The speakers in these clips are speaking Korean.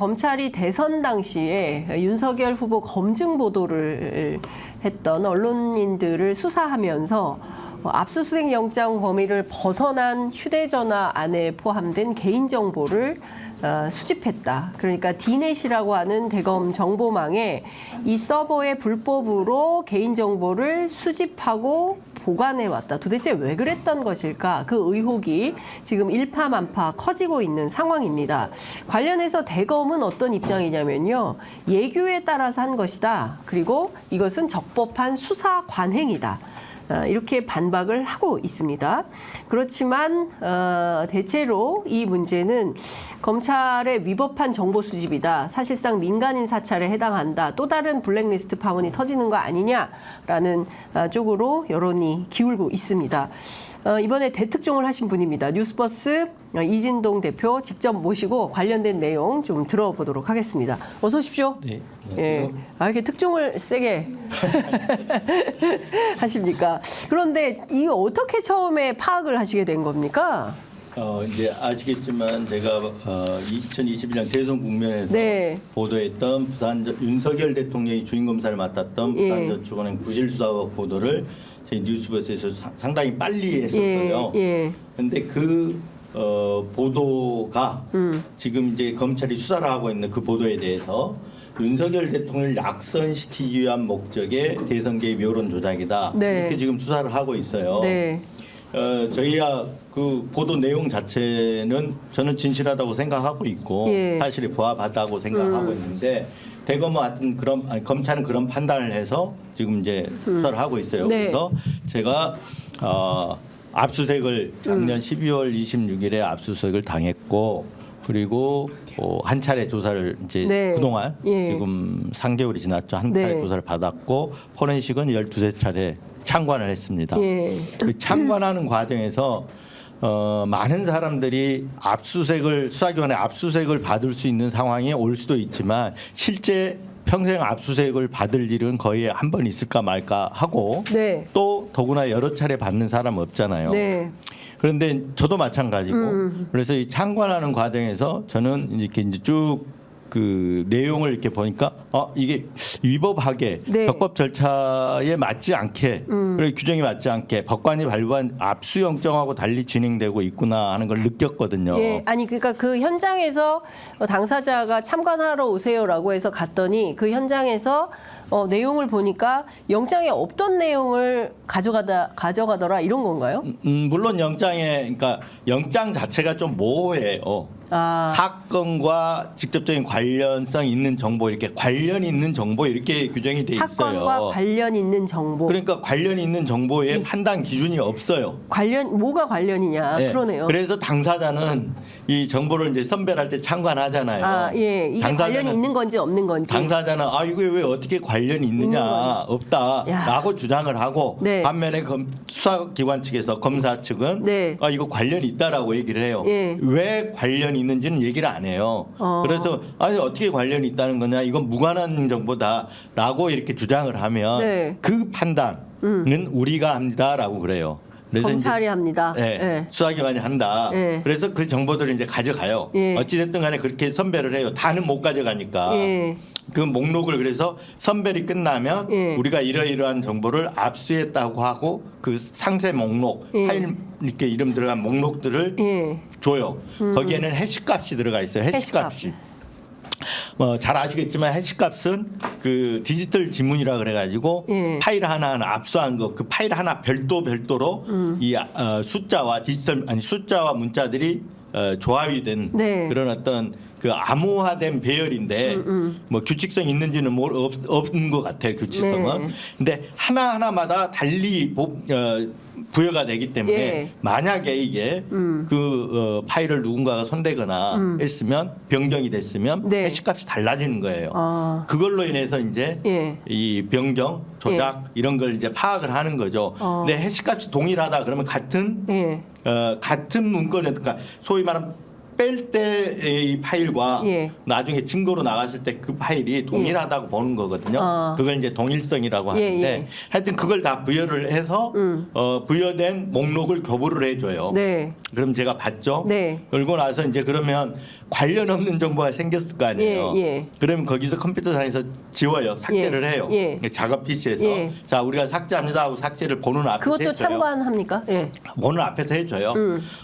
검찰이 대선 당시에 윤석열 후보 검증 보도를 했던 언론인들을 수사하면서 압수수색 영장 범위를 벗어난 휴대전화 안에 포함된 개인정보를 수집했다. 그러니까 디넷이라고 하는 대검 정보망에 이 서버에 불법으로 개인정보를 수집하고 보관해왔다. 도대체 왜 그랬던 것일까? 그 의혹이 지금 일파만파 커지고 있는 상황입니다. 관련해서 대검은 어떤 입장이냐면요. 예규에 따라서 한 것이다. 그리고 이것은 적법한 수사 관행이다. 이렇게 반박을 하고 있습니다. 그렇지만 대체로 이 문제는 검찰의 위법한 정보 수집이다. 사실상 민간인 사찰에 해당한다. 또 다른 블랙리스트 파문이 터지는 거 아니냐라는 쪽으로 여론이 기울고 있습니다. 이번에 대특종을 하신 분입니다. 뉴스버스 이진동 대표 직접 모시고 관련된 내용 좀 들어보도록 하겠습니다. 어서 오십시오. 네. 예. 이렇게 특종을 세게 하십니까? 그런데 이거 어떻게 처음에 파악을 하시게 된 겁니까? 이제 아시겠지만 제가 2021년 대선 국면에서 네. 보도했던 윤석열 대통령이 주임검사를 맡았던 부산저축은행 부실수사업 보도를 저희 뉴스버스에서 상당히 빨리 했었어요. 그런데 그 보도가 지금 이제 검찰이 수사를 하고 있는 그 보도에 대해서 윤석열 대통령을 낙선시키기 위한 목적의 대선 개입 여론 조작이다. 네. 이렇게 지금 수사를 하고 있어요. 네. 저희야 그 보도 내용 자체는 저는 진실하다고 생각하고 있고 사실에 부합하다고 생각하고 있는데 대검은 하여튼 검찰은 그런 판단을 해서 지금 이제 수사를 하고 있어요. 네. 그래서 제가 압수수색을 작년 12월 26일에 압수수색을 당했고 그리고 한 차례 조사를 이제 그동안 지금 3개월이 지났죠. 한 차례 조사를 받았고 포렌식은 12차례 참관을 했습니다. 그 참관하는 과정에서 많은 사람들이 수사기관에 압수수색을 받을 수 있는 상황이 올 수도 있지만 실제 평생 압수수색을 받을 일은 거의 한 번 있을까 말까 하고 또 더구나 여러 차례 받는 사람 없잖아요. 그런데 저도 마찬가지고 그래서 이 참관하는 과정에서 저는 이렇게 이제 쭉 그 내용을 이렇게 보니까 이게 위법하게 적법 절차에 맞지 않게 그리고 규정에 맞지 않게 법관이 발부한 압수영장하고 달리 진행되고 있구나 하는 걸 느꼈거든요. 아니 그러니까 그 현장에서 당사자가 참관하러 오세요라고 해서 갔더니 그 현장에서 내용을 보니까 영장에 없던 내용을 가져가더라 이런 건가요? 물론 그러니까 영장 자체가 좀 모호해요. 사건과 직접적인 관련성 있는 정보 이렇게 관련 있는 정보 이렇게 규정이 돼 있어요. 사건과 관련 있는 정보. 그러니까 관련 있는 정보에 판단 기준이 없어요. 뭐가 관련이냐 그러네요. 그래서 당사자는 이 정보를 이제 선별할 때 참관하잖아요. 이게 관련이 있는 건지 없는 건지. 당사자는 이게 왜 어떻게 관련이 있느냐 없다라고 주장을 하고 반면에 수사기관 측에서 검사 측은 이거 관련이 있다라고 얘기를 해요. 왜 관련이 있는지는 얘기를 안 해요. 그래서 어떻게 관련이 있다는 거냐 이건 무관한 정보다라고 이렇게 주장을 하면 그 판단은 우리가 합니다라고 그래요. 그래서 검찰이 합니다. 수사기관이 한다. 그래서 그 정보들을 이제 가져가요. 어찌됐든 간에 그렇게 선별을 해요. 다는 못 가져가니까. 그 목록을 그래서 선별이 끝나면 우리가 이러이러한 정보를 압수했다고 하고 그 상세 목록 파일 이렇게 이름 들어간 목록들을 줘요. 거기에는 해시값이 들어가 있어요. 해시값이. 잘 아시겠지만 해시값은 그 디지털 지문이라 그래가지고 파일 하나하나 압수한 거 그 파일 하나 별도로 이 숫자와 숫자와 문자들이 조합이 된 그런 어떤 그 암호화된 배열인데 뭐 규칙성 있는지는 없는 것 같아요. 규칙성은. 근데 하나하나마다 달리 부여가 되기 때문에 만약에 이게 그 파일을 누군가가 손대거나 했으면 변경이 됐으면 해시값이 달라지는 거예요. 그걸로 인해서 이제 이 변경, 조작 이런 걸 이제 파악을 하는 거죠. 근데 해시값이 동일하다 그러면 같은 문건에 그러니까 소위 말하면 뺄 때의 이 파일과 나중에 증거로 나갔을 때 그 파일이 동일하다고 보는 거거든요. 그걸 이제 동일성이라고 하는데 하여튼 그걸 다 부여를 해서 부여된 목록을 교부를 해줘요. 그럼 제가 봤죠. 그러고 나서 이제 그러면 관련 없는 정보가 생겼을 거 아니에요. 그러면 거기서 컴퓨터상에서 지워요. 삭제를 해요. 작업 PC에서. 자, 우리가 삭제합니다 하고 삭제를 보는 앞에서 그것도 해줘요. 참관합니까? 보는 앞에서 해줘요.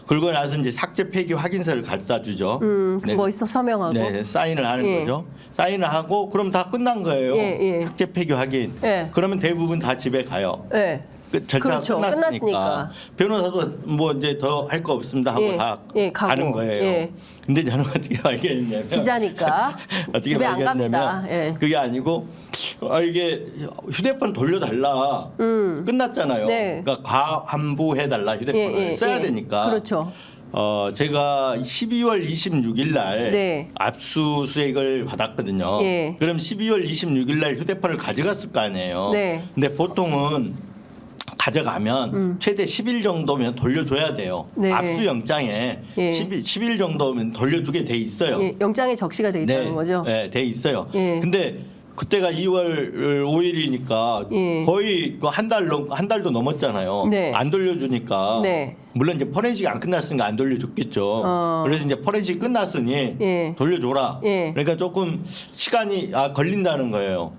그러고 나서 이제 삭제 폐기 확인서를 갖다 주죠. 그거 있어 서명하고. 네, 사인을 하는 거죠. 사인을 하고 그럼 다 끝난 거예요. 삭제 폐기 확인. 그러면 대부분 다 집에 가요. 절차가 그렇죠. 끝났으니까. 변호사도 뭐 이제 더 할 거 없습니다 하고 다 가는 거예요. 근데 저는 어떻게 알겠냐면 기자니까 어떻게 집에 안 갑니다. 그게 아니고 이게 휴대폰 돌려달라. 끝났잖아요. 그러니까 과환부해달라 휴대폰을 써야 되니까. 그렇죠. 제가 12월 26일 날 압수수색을 받았거든요. 그럼 12월 26일 날 휴대폰을 가져갔을 거 아니에요. 근데 보통은 가져가면 최대 10일 정도면 돌려줘야 돼요. 압수영장에 10일 정도면 돌려주게 돼 있어요. 영장에 적시가 돼 있다는 거죠? 네, 돼 있어요. 근데 그때가 2월 5일이니까 거의 한 달도 넘었잖아요. 안 돌려주니까. 물론 이제 포렌식이 안 끝났으니까 안 돌려줬겠죠. 그래서 이제 포렌식 끝났으니 돌려줘라. 그러니까 조금 시간이 걸린다는 거예요.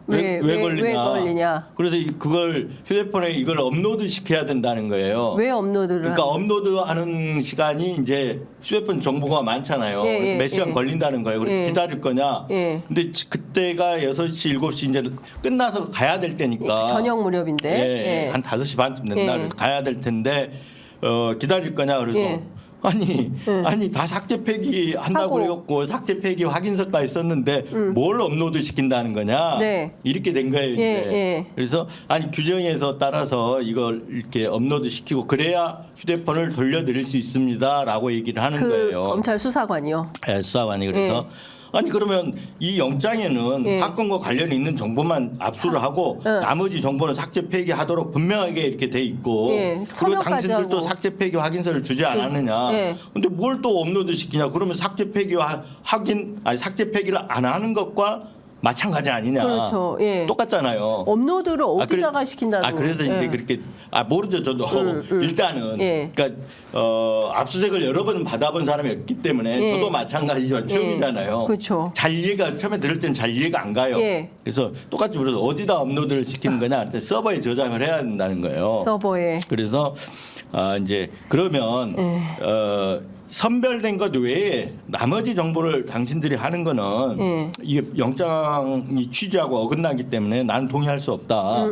왜 걸리냐? 그래서 그걸 휴대폰에 이걸 업로드 시켜야 된다는 거예요. 왜 업로드를? 그러니까 업로드하는 시간이 이제 휴대폰 정보가 많잖아요. 몇 시간 걸린다는 거예요. 그래서 기다릴 거냐? 근데 그때가 6시, 7시 이제 끝나서 가야 될 때니까. 저녁 무렵인데. 한 5시 반쯤 된다. 그래서 가야 될 텐데 기다릴 거냐? 그래서 아니 다 삭제 폐기 한다고 그랬고 삭제 폐기 확인서까지 썼는데 뭘 업로드 시킨다는 거냐 이렇게 된 거예요. 이제. 그래서 아니 규정에서 따라서 이걸 이렇게 업로드 시키고 그래야 휴대폰을 돌려드릴 수 있습니다라고 얘기를 하는 거예요. 검찰 수사관이요. 네, 수사관이 그래서. 아니 그러면 이 영장에는 사건과 관련이 있는 정보만 압수를 하고 나머지 정보는 삭제 폐기하도록 분명하게 이렇게 돼 있고 그리고 당신들도 삭제 폐기 확인서를 주지 않았느냐. 근데 뭘 또 업로드 시키냐. 그러면 삭제 폐기 삭제 폐기를 안 하는 것과 마찬가지 아니냐. 그렇죠. 똑같잖아요. 업로드를 어디다가 시킨다는 그래서 이제 그렇게 모르죠. 저도 일단은 그러니까 압수수색을 여러 번 받아본 사람이 없기 때문에 저도 마찬가지죠. 처음이잖아요. 그렇죠. 잘 이해가 처음에 들을 땐 잘 이해가 안 가요. 그래서 똑같이 물어서 어디다 업로드를 시키는 거냐. 그때 서버에 저장을 해야 된다는 거예요. 서버에. 그래서 이제 그러면 선별된 것 외에 나머지 정보를 당신들이 하는 거는 이게 영장이 취지하고 어긋나기 때문에 나는 동의할 수 없다.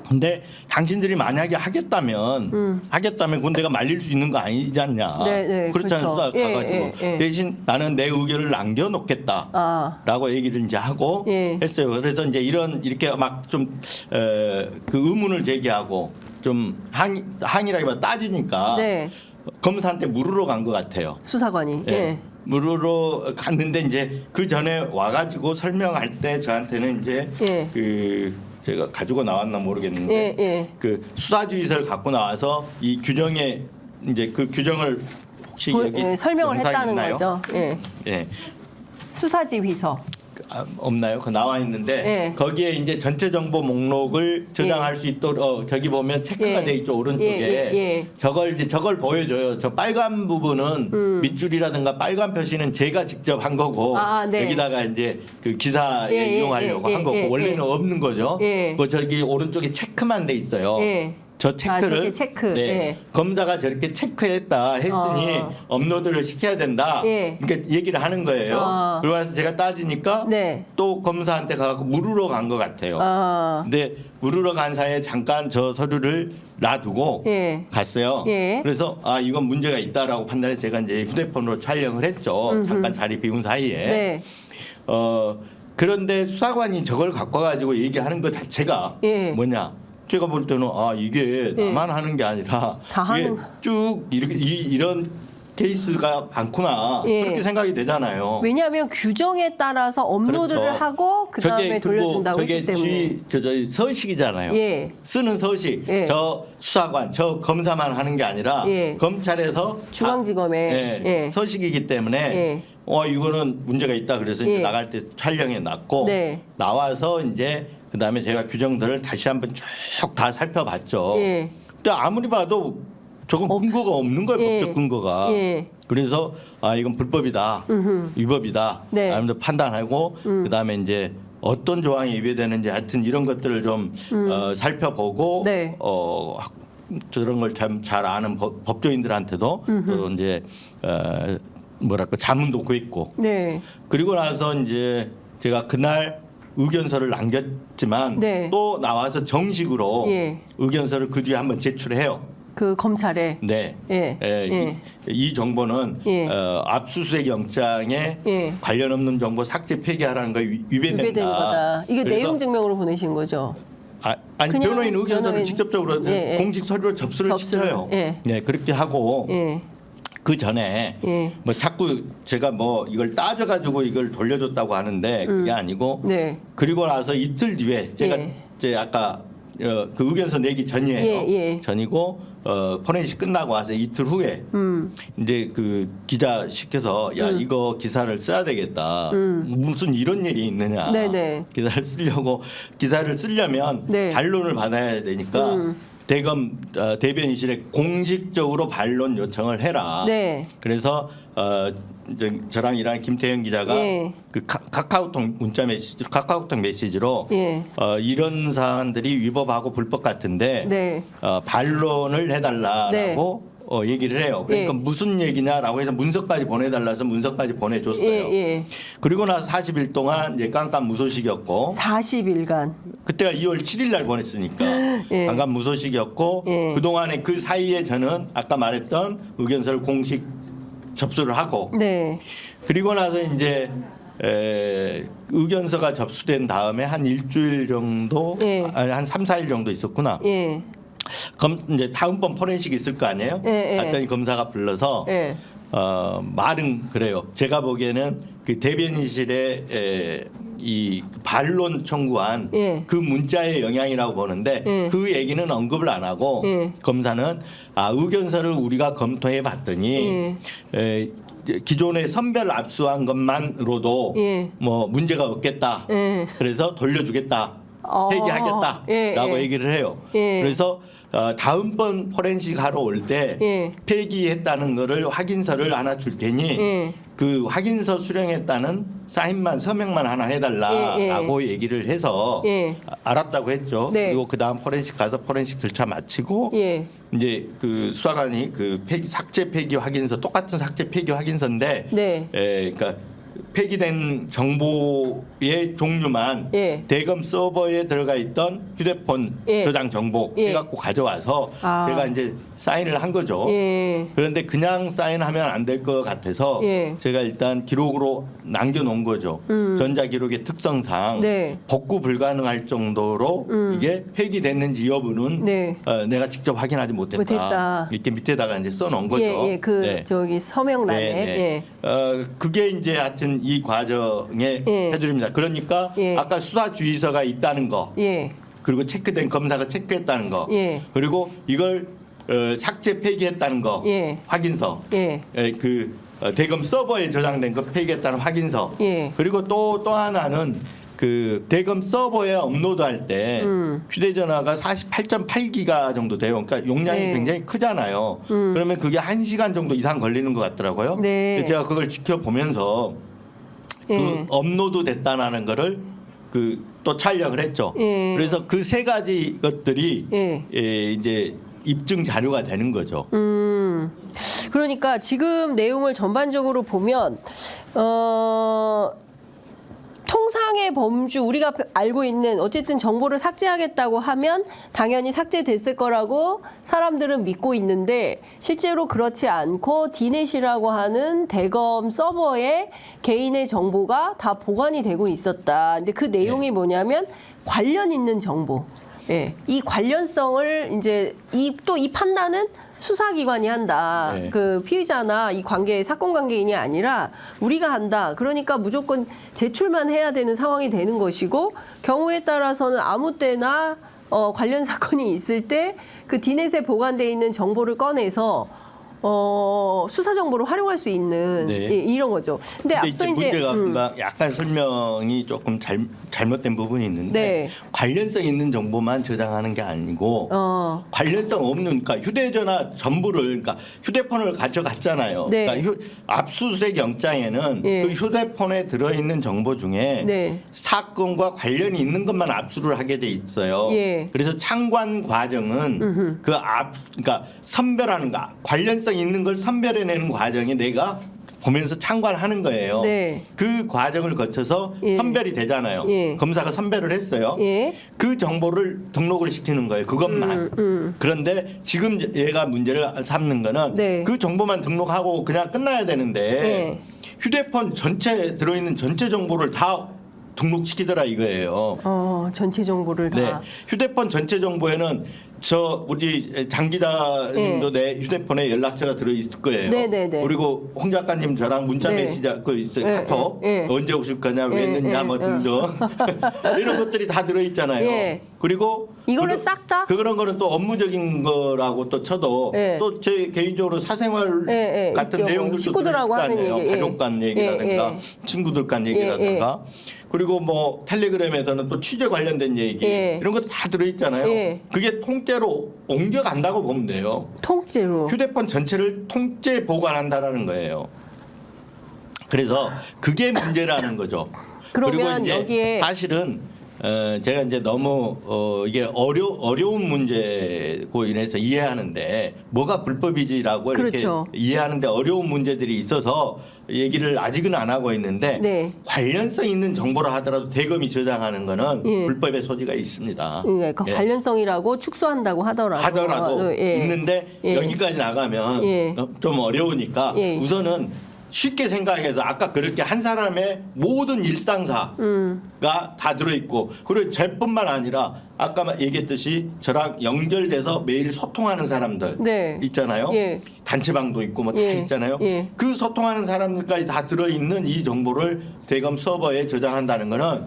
근데 당신들이 만약에 하겠다면 그건 내가 말릴 수 있는 거 아니지 않냐. 그렇지 않습니까? 가가지고 대신 나는 내 의견을 남겨놓겠다라고 얘기를 이제 하고 했어요. 그래서 이제 이렇게 막 좀 그 의문을 제기하고 좀 항의라기보다 따지니까 검사한테 물으러 간 것 같아요. 수사관이. 물으러 갔는데 이제 그 전에 와가지고 설명할 때 저한테는 이제 그 제가 가지고 나왔나 모르겠는데 그 수사주의서를 갖고 나와서 이 규정에 이제 그 규정을 혹시 여기 설명을 했다는 있나요? 거죠. 수사지휘서. 없나요? 그 나와 있는데 거기에 이제 전체 정보 목록을 저장할 수 있도록 저기 보면 체크가 돼 있죠. 오른쪽에 저걸 보여줘요. 저 빨간 부분은 밑줄이라든가 빨간 표시는 제가 직접 한 거고 여기다가 이제 그 기사에 이용하려고 한 거고 원래는 없는 거죠. 그 저기 오른쪽에 체크만 돼 있어요. 저 체크를 검사가 저렇게 체크했다 했으니 업로드를 시켜야 된다. 그러니까 얘기를 하는 거예요. 그래서 제가 따지니까 또 검사한테 가서 물으러 간 것 같아요. 근데 물으러 간 사이에 잠깐 저 서류를 놔두고 갔어요. 그래서 이건 문제가 있다라고 판단해서 제가 이제 휴대폰으로 촬영을 했죠. 잠깐 자리 비운 사이에. 그런데 수사관이 저걸 갖고 가지고 얘기하는 것 자체가 뭐냐? 제가 볼 때는 이게 나만 하는 게 아니라 이게 쭉 이런 케이스가 많구나 그렇게 생각이 되잖아요. 왜냐하면 규정에 따라서 업로드를 하고 그 다음에 돌려준다고 했기 때문에. 저기 서식이잖아요. 쓰는 서식. 저 수사관, 저 검사만 하는 게 아니라 검찰에서 중앙지검에 서식이기 때문에 이거는 문제가 있다. 그래서 이제 나갈 때 촬영해 놨고 나와서 이제 그다음에 제가 규정들을 다시 한번 쭉 다 살펴봤죠. 근데 아무리 봐도 저건 근거가 없는 거예요. 법적 근거가. 그래서 이건 불법이다, 위법이다, 네. 아무튼 판단하고 그다음에 이제 어떤 조항이 위배되는지 하여튼 이런 것들을 좀 살펴보고 네. 저런 걸 참 잘 아는 법조인들한테도 또 이제 뭐랄까 자문도 구했고 네. 그리고 나서 이제 제가 그날 의견서를 남겼지만 네. 또 나와서 정식으로 예. 의견서를 그 뒤에 한번 제출해요. 그 검찰에. 네. 예. 예. 이 정보는 예. 압수수색 영장에 예. 관련 없는 정보 삭제 폐기하라는 거 위배된다. 위배된 거다. 이게 그래서 내용 증명으로 보내신 거죠? 아니 그냥 변호인 의견서를 변호인. 직접적으로 예, 예. 공식 서류로 접수를 시켜요. 예. 네, 그렇게 하고 예. 그 전에 예. 뭐 자꾸 제가 뭐 이걸 따져가지고 이걸 돌려줬다고 하는데 그게 아니고 네. 그리고 나서 이틀 뒤에 제가 예. 이제 아까 그 의견서 내기 전이에요. 예, 예. 전이고 포렌식 끝나고 와서 이틀 후에 이제 그 기자 시켜서 야 이거 기사를 써야 되겠다. 무슨 이런 일이 있느냐. 네네. 기사를 쓰려면 네. 반론을 받아야 되니까 대검 대변인실에 공식적으로 반론 요청을 해라. 네. 그래서 이제 저랑 일하는 김태현 기자가 예. 그 카카오톡 카카오톡 메시지로 예. 이런 사안들이 위법하고 불법 같은데 네. 반론을 해달라라고 얘기를 해요. 그러니까 예. 무슨 얘기냐라고 해서 문서까지 보내달라서 문서까지 보내줬어요. 예. 예. 그리고 나서 40일 동안 이제 깜깜무소식이었고 40일간. 그때가 2월 7일 날 보냈으니까 예. 깜깜무소식이었고 예. 그동안에 그 사이에 저는 아까 말했던 의견서를 공식 접수를 하고 네. 그리고 나서 이제 의견서가 접수된 다음에 한 일주일 정도 예. 아니, 한 3, 4일 정도 있었구나. 예. 이제 다음번 포렌식 있을 거 아니에요? 예, 예. 갔더니 검사가 불러서 예. 말은 그래요. 제가 보기에는 그 대변인실에 이 반론 청구한 예. 그 문자의 영향이라고 보는데 예. 그 얘기는 언급을 안 하고 예. 검사는 의견서를 우리가 검토해 봤더니 기존에 선별 압수한 것만으로도 예. 뭐 문제가 없겠다. 예. 그래서 돌려주겠다. 어. 폐기하겠다라고 예. 얘기를 해요. 예. 그래서 다음번 포렌식 하러 올 때 예. 폐기했다는 거를 확인서를 하나 줄 테니 예. 그 확인서 수령했다는 사인만 서명만 하나 해달라라고 얘기를 해서 예. 알았다고 했죠. 네. 그리고 그 다음 포렌식 가서 포렌식 절차 마치고 예. 이제 그 수사관이 그 삭제 폐기 확인서 똑같은 삭제 폐기 확인서인데 네. 그러니까 폐기된 정보의 종류만 예. 대검 서버에 들어가 있던 휴대폰 예. 저장 정보 예. 해갖고 가져와서 제가 이제 사인을 한 거죠. 예. 그런데 그냥 사인하면 안 될 것 같아서 예. 제가 일단 기록으로 남겨놓은 거죠. 전자기록의 특성상 네. 복구 불가능할 정도로 이게 폐기됐는지 여부는 네. 내가 직접 확인하지 못했다. 이렇게 밑에다가 이제 써놓은 거죠. 예. 그 네. 저기 서명란에. 네, 네. 예. 그게 이제 하여튼 이 과정에 예. 해드립니다. 그러니까 예. 아까 수사 주의서가 있다는 거, 예. 그리고 체크된 검사가 체크했다는 거, 예. 그리고 이걸 삭제 폐기했다는 거, 예. 확인서, 예. 그 대검 서버에 저장된 거 폐기했다는 확인서, 예. 그리고 또 하나는 그 대검 서버에 업로드할 때 휴대전화가 48.8기가 정도 돼요. 그러니까 용량이 네. 굉장히 크잖아요. 그러면 그게 1시간 정도 이상 걸리는 것 같더라고요. 네. 그래서 제가 그걸 지켜보면서 예. 그 업로드 됐다는 거를 그 또 촬영을 했죠. 예. 그래서 그 세 가지 것들이 예. 이제 입증 자료가 되는 거죠. 그러니까 지금 내용을 전반적으로 보면 통상의 범주 우리가 알고 있는 어쨌든 정보를 삭제하겠다고 하면 당연히 삭제됐을 거라고 사람들은 믿고 있는데 실제로 그렇지 않고 디넷이라고 하는 대검 서버에 개인의 정보가 다 보관이 되고 있었다. 근데 그 내용이 뭐냐면 관련 있는 정보. 예. 이 관련성을 이제 이 판단은 수사기관이 한다. 네. 그 피의자나 이 사건 관계인이 아니라 우리가 한다. 그러니까 무조건 제출만 해야 되는 상황이 되는 것이고 경우에 따라서는 아무 때나 관련 사건이 있을 때 그 디넷에 보관돼 있는 정보를 꺼내서 수사 정보를 활용할 수 있는 네. 이런 거죠. 근데 앞서 이제 문제가 약간 설명이 조금 잘못된 부분이 있는데 네. 관련성 있는 정보만 저장하는 게 아니고 관련성 없는 그러니까 휴대전화 전부를 그러니까 휴대폰을 가져갔잖아요. 네. 그러니까 압수수색 영장에는 예. 그 휴대폰에 들어있는 정보 중에 네. 사건과 관련이 있는 것만 압수를 하게 돼 있어요. 예. 그래서 창관 과정은 그러니까 선별하는 거 관련성 있는 걸 선별해내는 과정이 내가 보면서 참관하는 거예요. 네. 그 과정을 거쳐서 예. 선별이 되잖아요. 예. 검사가 선별을 했어요. 예. 그 정보를 등록을 시키는 거예요. 그것만. 그런데 지금 얘가 문제를 삼는 거는 네. 그 정보만 등록하고 그냥 끝나야 되는데 예. 휴대폰 전체 들어있는 전체 정보를 다 등록시키더라 이거예요. 전체 정보를 다. 네. 휴대폰 전체 정보에는 우리 장 기자님도 내 휴대폰에 연락처가 들어 있을 거예요. 네네네. 그리고 홍 작가님 저랑 문자 네. 메시지 그 있어요. 네, 카톡 네, 네. 언제 오실 거냐, 왜 늦냐, 뭐 등등 이런 것들이 다 들어 있잖아요. 네. 그리고 이거를 싹 다? 그런 거는 또 업무적인 거라고 또 쳐도 네. 또 제 개인적으로 사생활 네, 같은 있죠. 내용들도 식구들하고 들어 있을 거 하는 아니에요. 얘기. 가족 간 얘기라든가 친구들 간 얘기라든가 그리고 뭐 텔레그램에서는 또 취재 관련된 얘기 이런 것도 다 들어 있잖아요. 그게 통째로 옮겨간다고 보면 돼요. 통째로. 휴대폰 전체를 통째 보관한다라는 거예요. 그래서 그게 문제라는 거죠. 그러면 그리고 이제 여기에 사실은 제가 이제 너무 이게 어려운 문제고 인해서 이해하는데 뭐가 불법이지라고 그렇죠. 이렇게 이해하는데 어려운 문제들이 있어서 얘기를 아직은 안 하고 있는데 네. 관련성 있는 정보라 하더라도 대검이 저장하는 거는 불법의 소지가 있습니다. 그러니까 예. 관련성이라고 축소한다고 하더라도 있는데 여기까지 나가면 좀 어려우니까 우선은 쉽게 생각해서 아까 그렇게 한 사람의 모든 일상사가 다 들어있고 그리고 저뿐만 아니라 아까 얘기했듯이 저랑 연결돼서 매일 소통하는 사람들 있잖아요. 단체방도 있고 뭐 다 있잖아요. 그 소통하는 사람들까지 다 들어있는 이 정보를 대검 서버에 저장한다는 거는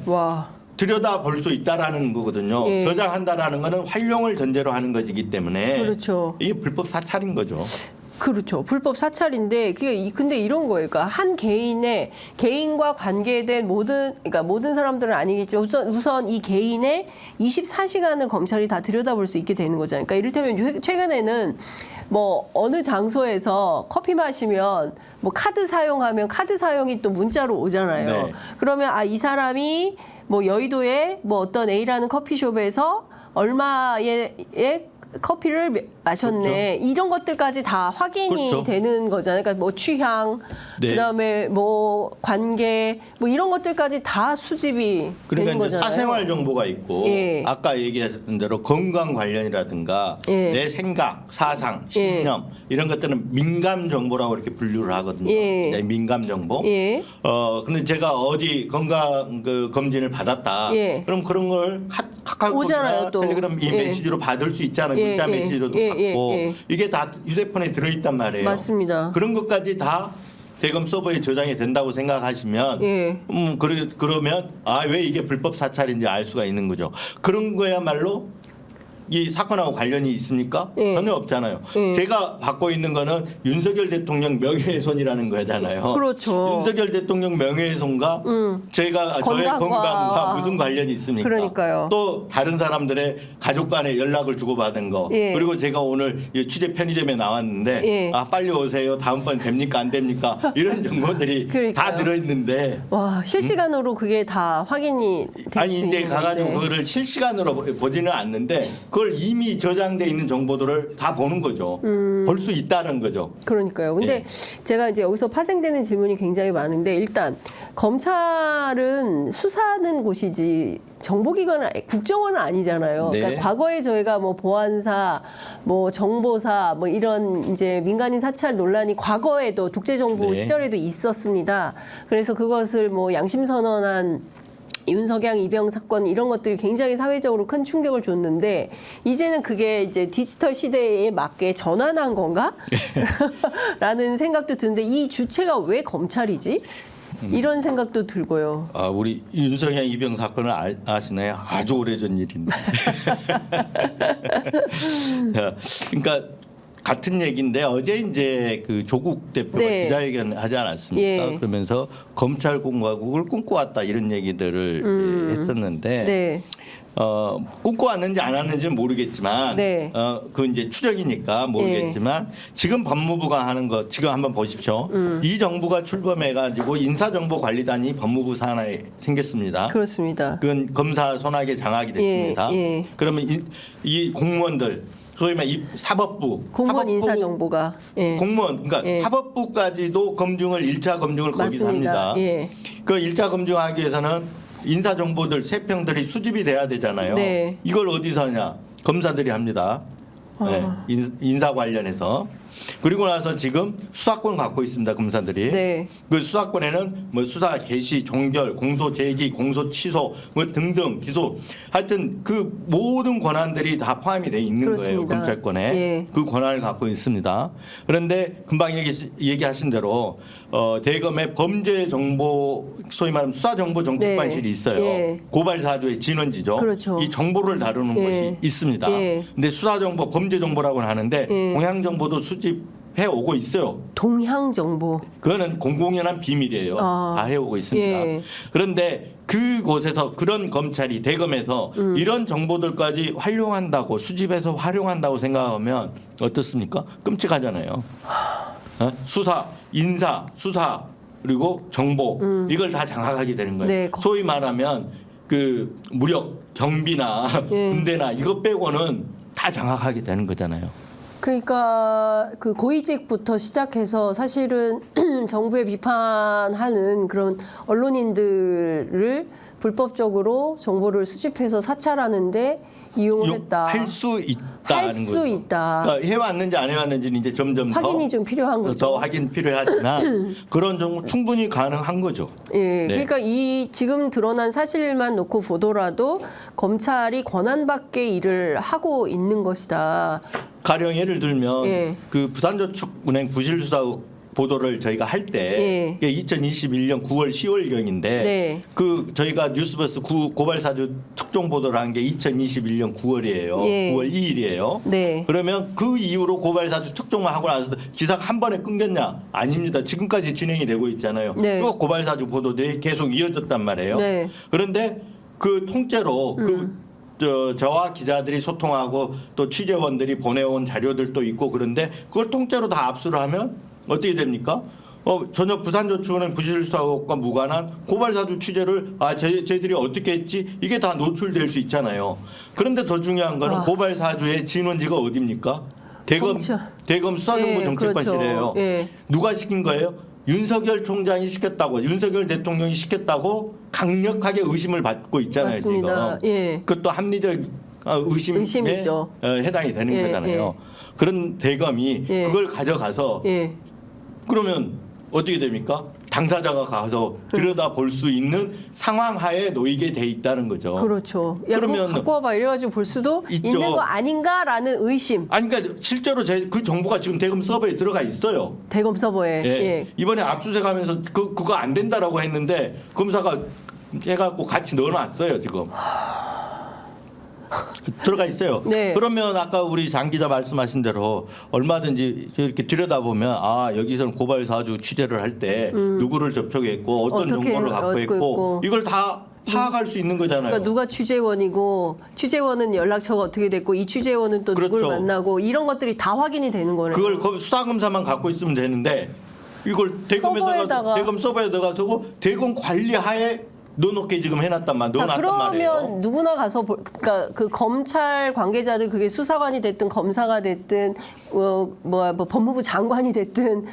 들여다 볼 수 있다라는 거거든요. 저장한다라는 거는 활용을 전제로 하는 것이기 때문에 그렇죠. 이게 불법 사찰인 거죠. 그렇죠. 불법 사찰인데 근데 이런 거예요. 그러니까 한 개인과 관계된 모든 사람들은 아니겠지만 우선 이 개인의 24시간을 검찰이 다 들여다볼 수 있게 되는 거잖아요. 그러니까 이를테면 최근에는 뭐 어느 장소에서 커피 마시면 뭐 카드 사용하면 카드 사용이 또 문자로 오잖아요. 네. 그러면 이 사람이 뭐 여의도에 뭐 어떤 A라는 커피숍에서 얼마의 커피를 마셨네. 그렇죠. 이런 것들까지 다 확인이 그렇죠. 되는 거잖아요. 그러니까 뭐 취향, 그다음에 뭐 관계, 뭐 이런 것들까지 다 수집이 되는 그러니까 이제 거잖아요. 사생활 정보가 있고 아까 얘기했던 대로 건강 관련이라든가 내 생각, 사상, 신념 이런 것들은 민감 정보라고 이렇게 분류를 하거든요. 민감 정보. 근데 제가 어디 건강 검진을 받았다. 그럼 그런 걸 카카오톡이나 텔레그램 메시지로 받을 수 있잖아요. 문자 메시지로도 받고 이게 다 휴대폰에 들어있단 말이에요. 맞습니다. 그런 것까지 다 대검 서버에 저장이 된다고 생각하시면 그러면 왜 이게 불법 사찰인지 알 수가 있는 거죠. 그런 거야말로 이 사건하고 관련이 있습니까? 전혀 없잖아요. 제가 받고 있는 거는 윤석열 대통령 명예훼손이라는 거잖아요. 그렇죠. 윤석열 대통령 명예훼손과 저의 건강과 무슨 관련이 있습니까? 그러니까요. 또 다른 사람들의 가족 간에 연락을 주고받은 거. 그리고 제가 오늘 취재 편의점에 나왔는데 빨리 오세요. 다음번 됩니까? 안 됩니까? 이런 정보들이 다 들어있는데 실시간으로 그게 다 확인이 될 수 있는 이제 가가지고 그거를 실시간으로 보지는 않는데 그걸 이미 저장돼 있는 정보들을 다 보는 거죠. 볼 수 있다는 거죠. 그러니까요. 근데 제가 이제 여기서 파생되는 질문이 굉장히 많은데 일단 검찰은 수사하는 곳이지 정보기관은 국정원은 아니잖아요. 그러니까 과거에 저희가 뭐 보안사, 뭐 정보사, 뭐 이런 이제 민간인 사찰 논란이 과거에도 독재정부 시절에도 있었습니다. 그래서 그것을 뭐 양심선언한 윤석열 이병 사건 이런 것들이 굉장히 사회적으로 큰 충격을 줬는데 이제는 그게 이제 디지털 시대에 맞게 전환한 건가? 라는 생각도 드는데 이 주체가 왜 검찰이지? 이런 생각도 들고요. 우리 윤석열 이병 사건을 아시나요? 아주 오래전 일인데. 그러니까 같은 얘기인데 어제 이제 그 조국 대표가 네. 기자회견 하지 않았습니까? 예. 그러면서 검찰 공화국을 꿈꿔왔다 이런 얘기들을 했었는데 네. 꿈꿔왔는지 안 왔는지는 모르겠지만 네. 그 이제 추정이니까 모르겠지만 지금 법무부가 하는 거 지금 한번 보십시오. 이 정부가 출범해가지고 인사정보관리단이 법무부 산하에 생겼습니다. 그렇습니다. 그건 검사 손아귀 장악이 됐습니다. 예. 그러면 이 공무원들 소위 말해 이 사법부 공무원 인사정보가 예. 공무원 그러니까 사법부까지도 검증을 1차 검증을 거기서 맞습니다. 합니다. 예. 그 1차 검증하기 위해서는 인사정보들 세평들이 수집이 돼야 되잖아요. 네. 이걸 어디서 하냐? 검사들이 합니다. 네. 인사 관련해서. 그리고 나서 지금 수사권 갖고 있습니다. 검사들이. 네. 그 수사권에는 뭐 수사 개시, 종결, 공소 제기, 공소 취소 뭐 등등 기소 하여튼 그 모든 권한들이 다 포함이 돼 있는 그렇습니다. 거예요. 검찰권에. 예. 그 권한을 갖고 있습니다. 그런데 금방 얘기하신 대로 대검의 범죄정보 소위 말하면 수사정보정책관실이 네. 있어요. 예. 고발사주의 진원지죠. 그렇죠. 이 정보를 다루는 예. 곳이 있습니다. 예. 근데 수사정보, 범죄정보라고는 하는데 예. 동향정보도 수집해 오고 있어요. 동향 정보. 그거는 공공연한 비밀이에요. 다 해오고 있습니다. 예. 그런데 그곳에서 그런 검찰이 대검에서 이런 정보들까지 활용한다고 수집해서 활용한다고 생각하면 어떻습니까? 끔찍하잖아요. 수사, 인사, 수사 그리고 정보 이걸 다 장악하게 되는 거예요. 네. 소위 말하면 그 무력, 경비나 예. 군대나 이거 빼고는 다 장악하게 되는 거잖아요. 그러니까 그 고위직부터 시작해서 사실은 정부에 비판하는 그런 언론인들을 불법적으로 정보를 수집해서 사찰하는데 이용을 했다. 할 수 있다는 할 수 거죠. 있다. 그러니까 해왔는지 안 해왔는지는 이제 점점 확인이 좀 필요한 거죠. 더 확인 필요하지만 그런 정도 충분히 가능한 거죠. 예, 네. 그러니까 이 지금 드러난 사실만 놓고 보더라도 검찰이 권한 밖의 일을 하고 있는 것이다. 가령 예를 들면 예. 그 부산저축은행 부실수사 보도를 저희가 할 때 예. 2021년 9월 10월경인데 네. 그 저희가 뉴스버스 고발사주 특종 보도를 한 게 2021년 9월이에요. 예. 9월 2일이에요. 네. 그러면 그 이후로 고발사주 특종만 하고 나서 기사가 한 번에 끊겼냐? 아닙니다. 지금까지 진행이 되고 있잖아요. 네. 쭉 고발사주 보도들이 계속 이어졌단 말이에요. 네. 그런데 그 통째로 저와 기자들이 소통하고 또 취재원들이 보내온 자료들도 있고 그런데 그걸 통째로 다 압수를 하면 어떻게 됩니까? 전혀 부산저축은행 부실수사과 무관한 고발사주 취재를 저희들이 어떻게 했지 이게 다 노출될 수 있잖아요. 그런데 더 중요한 거는 고발사주의 진원지가 어디입니까? 대검 수사정보정책관실이에요. 그렇죠. 예. 누가 시킨 거예요? 윤석열 총장이 시켰다고, 윤석열 대통령이 시켰다고 강력하게 의심을 받고 있잖아요. 맞습니다. 지금. 예. 그것도 합리적 의심에 의심이죠. 해당이 되는 예, 거잖아요. 그런 대검이 예. 그걸 가져가서 예. 그러면 어떻게 됩니까? 당사자가 가서 들여다볼 수 있는 상황 하에 놓이게 돼 있다는 거죠. 그렇죠. 야, 그러면 그러면 갖고 와봐 이래가지고 볼 수도 있죠. 있는 거 아닌가라는 의심. 아니 그러니까 실제로 그 정보가 지금 대검 서버에 들어가 있어요. 대검 서버에. 예. 예. 이번에 압수수색하면서 그거 안 된다라고 했는데 검사가 해갖고 같이 넣어놨어요 지금. 들어가 있어요. 네. 그러면 아까 우리 장 기자 말씀하신 대로 얼마든지 이렇게 들여다보면 여기서는 고발사주 취재를 할 때 누구를 접촉했고 어떤 어떻게 정보를 갖고 있고 이걸 다 파악할 수 있는 거잖아요. 그러니까 누가 취재원이고 취재원은 연락처가 어떻게 됐고 이 취재원은 또 그렇죠. 누구를 만나고 이런 것들이 다 확인이 되는 거네요. 그걸 수사검사만 갖고 있으면 되는데 이걸 서버에다가. 대검 서버에 넣어가지고 대검 관리하에 넣어놓게 지금 해놨단 말이에요. 자, 넣어놨단 말이에요. 그러면 누구나 가서 그러니까 그 검찰 관계자들 그게 수사관이 됐든 검사가 됐든 뭐 법무부 장관이 됐든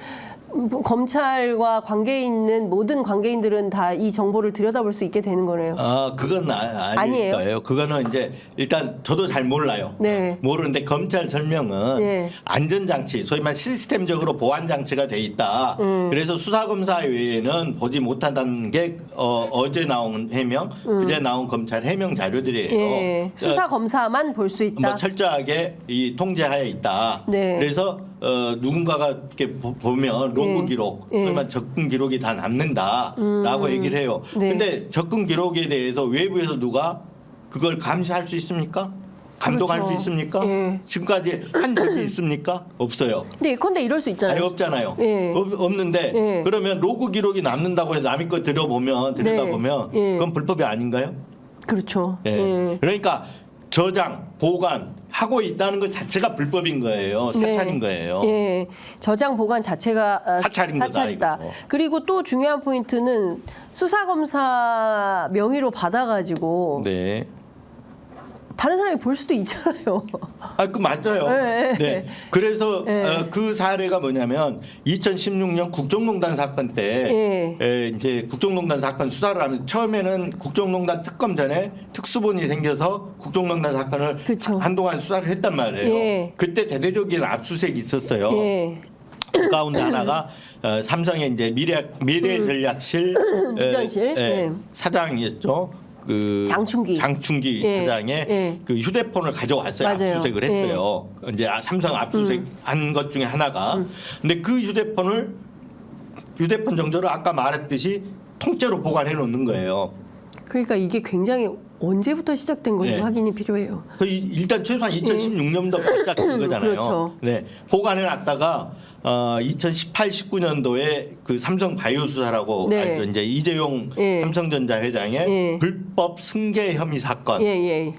검찰과 관계 있는 모든 관계인들은 다 이 정보를 들여다볼 수 있게 되는 거네요. 그건 아니에요? 아니에요. 그거는 이제 일단 저도 잘 몰라요. 네. 모르는데 검찰 설명은 네. 안전장치, 소위 말 시스템적으로 보안장치가 돼 있다. 그래서 수사검사 외에는 보지 못한다는 게 어제 나온 해명, 그제 나온 검찰 해명 자료들이에요. 예. 수사 검사만 볼 수 있다. 뭐 철저하게 이 통제하에 있다. 네. 그래서 누군가가 이렇게 보면 로그 기록, 그러면 접근 기록이 다 남는다라고 얘기를 해요. 네. 근데 접근 기록에 대해서 외부에서 누가 그걸 감시할 수 있습니까? 감독할 그렇죠. 수 있습니까? 예. 지금까지 한 적이 있습니까? 없어요. 근데 예컨대 이럴 수 있잖아요. 아니, 없잖아요. 예. 없는데 예. 그러면 로그 기록이 남는다고 해서 남의 거 들여다보면 예. 그건 불법이 아닌가요? 그렇죠. 예. 예. 그러니까 저장, 보관 하고 있다는 것 자체가 불법인 거예요. 사찰인 거예요. 예. 저장 보관 자체가 사찰인 거다, 사찰이다. 이거. 그리고 또 중요한 포인트는 수사검사 명의로 받아가지고 네. 다른 사람이 볼 수도 있잖아요. 그 맞아요. 네. 네. 그래서 네. 그 사례가 뭐냐면 2016년 국정농단 사건 때 이제 국정농단 사건 수사를 하면서 처음에는 국정농단 특검 전에 특수본이 생겨서 국정농단 사건을 그쵸. 한동안 수사를 했단 말이에요. 예. 그때 대대적인 압수수색이 있었어요. 예. 그 가운데 하나가 삼성의 이제 미래전략실 미전실. 예. 사장이었죠. 그 장충기 예. 사장의 예. 그 휴대폰을 가져왔어요. 맞아요. 압수수색을 했어요. 이제 삼성 압수수색한 것 중에 하나가. 근데 그 휴대폰 정도를 아까 말했듯이 통째로 보관해 놓는 거예요. 그러니까 이게 굉장히 언제부터 시작된 건지 네. 확인이 필요해요. 일단 최소한 2016년도부터 시작된 거잖아요. 그렇죠. 네, 보관해 놨다가 2018, 19년도에 그 삼성 바이오 수사라고 네. 알죠. 이제 이재용 예. 삼성전자 회장의 예. 불법 승계 혐의 사건 예.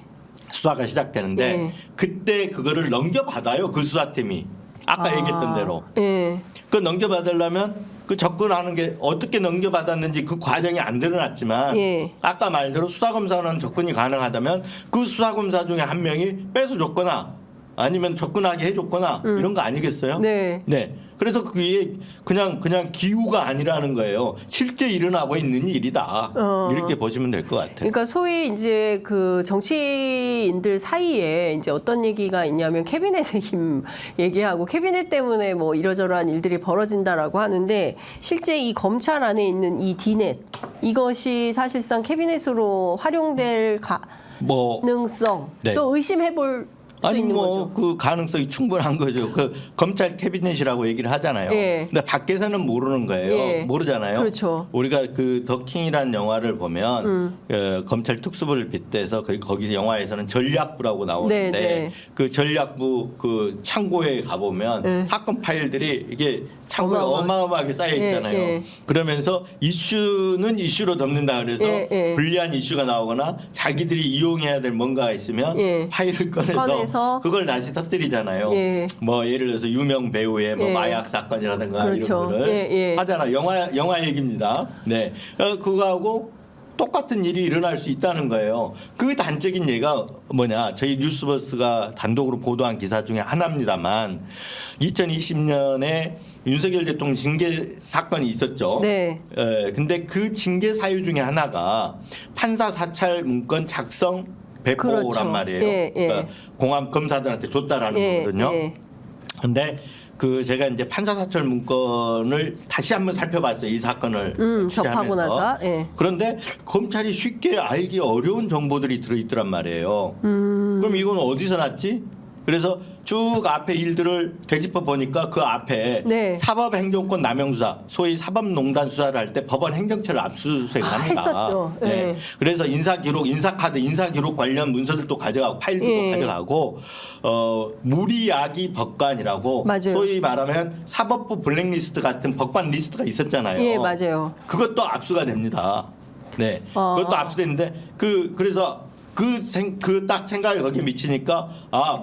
수사가 시작되는데 예. 그때 그거를 넘겨받아요. 그 수사팀이 아까 얘기했던 대로. 예. 그 넘겨받으려면 그 접근하는 게 어떻게 넘겨받았는지 그 과정이 안 드러났지만 예. 아까 말대로 수사검사는 접근이 가능하다면 그 수사검사 중에 한 명이 뺏어줬거나 아니면 접근하게 해줬거나 이런 거 아니겠어요? 네. 네. 그래서 그게 그냥 기우가 아니라는 거예요. 실제 일어나고 있는 일이다. 이렇게 보시면 될 것 같아요. 그러니까 소위 이제 그 정치인들 사이에 이제 어떤 얘기가 있냐면 캐비넷의 힘 얘기하고 캐비넷 때문에 뭐 이러저러한 일들이 벌어진다라고 하는데 실제 이 검찰 안에 있는 이 디넷 이것이 사실상 캐비넷으로 활용될 가능성 네. 또 의심해볼 수 아니 있는 뭐 거죠. 그 가능성이 충분한 거죠. 그 검찰 캐비넷이라고 얘기를 하잖아요. 예. 근데 밖에서는 모르는 거예요. 예. 모르잖아요. 그렇죠. 우리가 그 더킹이라는 영화를 보면 검찰 특수부를 빗대서 거기서 영화에서는 전략부라고 나오는데 네. 그 전략부 그 창고에 가보면 네. 사건 파일들이 이게 창고에 어마어마하게 쌓여 있잖아요. 예. 그러면서 이슈는 이슈로 덮는다 그래서 예. 불리한 이슈가 나오거나 자기들이 이용해야 될 뭔가가 있으면 예. 파일을 꺼내서 그걸 다시 터뜨리잖아요. 예. 뭐 예를 들어서 유명 배우의 뭐 예. 마약 사건이라든가 그렇죠. 이런 거를 예. 하잖아. 영화 얘기입니다. 네, 그거하고 똑같은 일이 일어날 수 있다는 거예요. 그 단적인 예가 뭐냐? 저희 뉴스버스가 단독으로 보도한 기사 중에 하나입니다만 2020년에 윤석열 대통령 징계 사건이 있었죠. 네. 근데 그 징계 사유 중에 하나가 판사 사찰 문건 작성 배포란 그렇죠. 말이에요. 예. 그러니까 공안 검사들한테 줬다라는 거거든요. 근데 그 제가 이제 판사 사찰 문건을 다시 한번 살펴봤어요. 이 사건을 접하고 나서. 예. 그런데 검찰이 쉽게 알기 어려운 정보들이 들어있더란 말이에요. 그럼 이건 어디서 났지? 그래서 쭉 앞에 일들을 되짚어 보니까 그 앞에 네. 사법행정권 남용수사, 소위 사법농단 수사를 할 때 법원 행정처를 압수수색을 합니다. 했었죠. 네. 네. 그래서 인사기록, 인사카드, 인사기록 관련 문서들도 가져가고 파일들도 가져가고 무리야기 법관이라고 맞아요. 소위 말하면 사법부 블랙리스트 같은 법관 리스트가 있었잖아요. 예, 맞아요. 그것도 압수가 됩니다. 네, 그것도 압수됐는데 그래서 그 딱 생각이 거기에 미치니까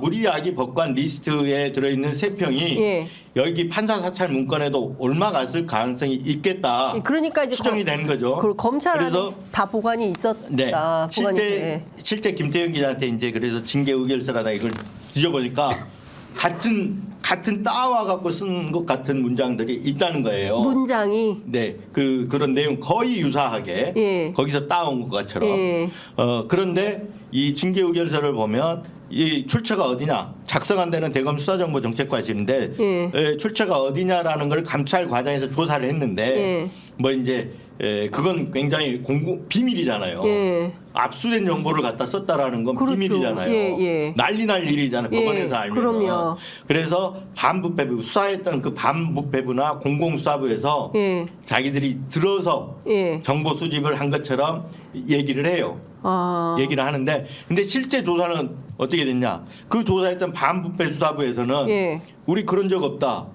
무리야기 법관 리스트에 들어있는 세 평이 여기 판사 사찰 문건에도 옮아갔을 가능성이 있겠다. 그러니까 이제 추정이 되는 거죠. 검찰 안에 그래서 다 보관이 있었다. 네, 보관이. 실제 김태형 기자한테 이제 그래서 징계 의결서라다 이걸 뒤져보니까 같은 따와 갖고 쓴 것 같은 문장들이 있다는 거예요. 문장이 네, 그런 내용 거의 유사하게 거기서 따온 것처럼. 그런데 이 징계 의결서를 보면 이 출처가 어디냐? 작성한 데는 대검 수사정보정책과실인데 출처가 어디냐라는 걸 감찰 과정에서 조사를 했는데 뭐 이제 그건 굉장히 비밀이잖아요. 예. 압수된 정보를 갖다 썼다라는 건 그렇죠. 비밀이잖아요. 예. 난리 날 일이잖아요. 예. 법원에서 알면. 그럼요. 그래서 반부패부 수사했던 그 반부패부나 공공수사부에서 예. 자기들이 들어서 예. 정보 수집을 한 것처럼 얘기를 해요. 얘기를 하는데 근데 실제 조사는 어떻게 됐냐? 그 조사했던 반부패 수사부에서는 예. 우리 그런 적 없다.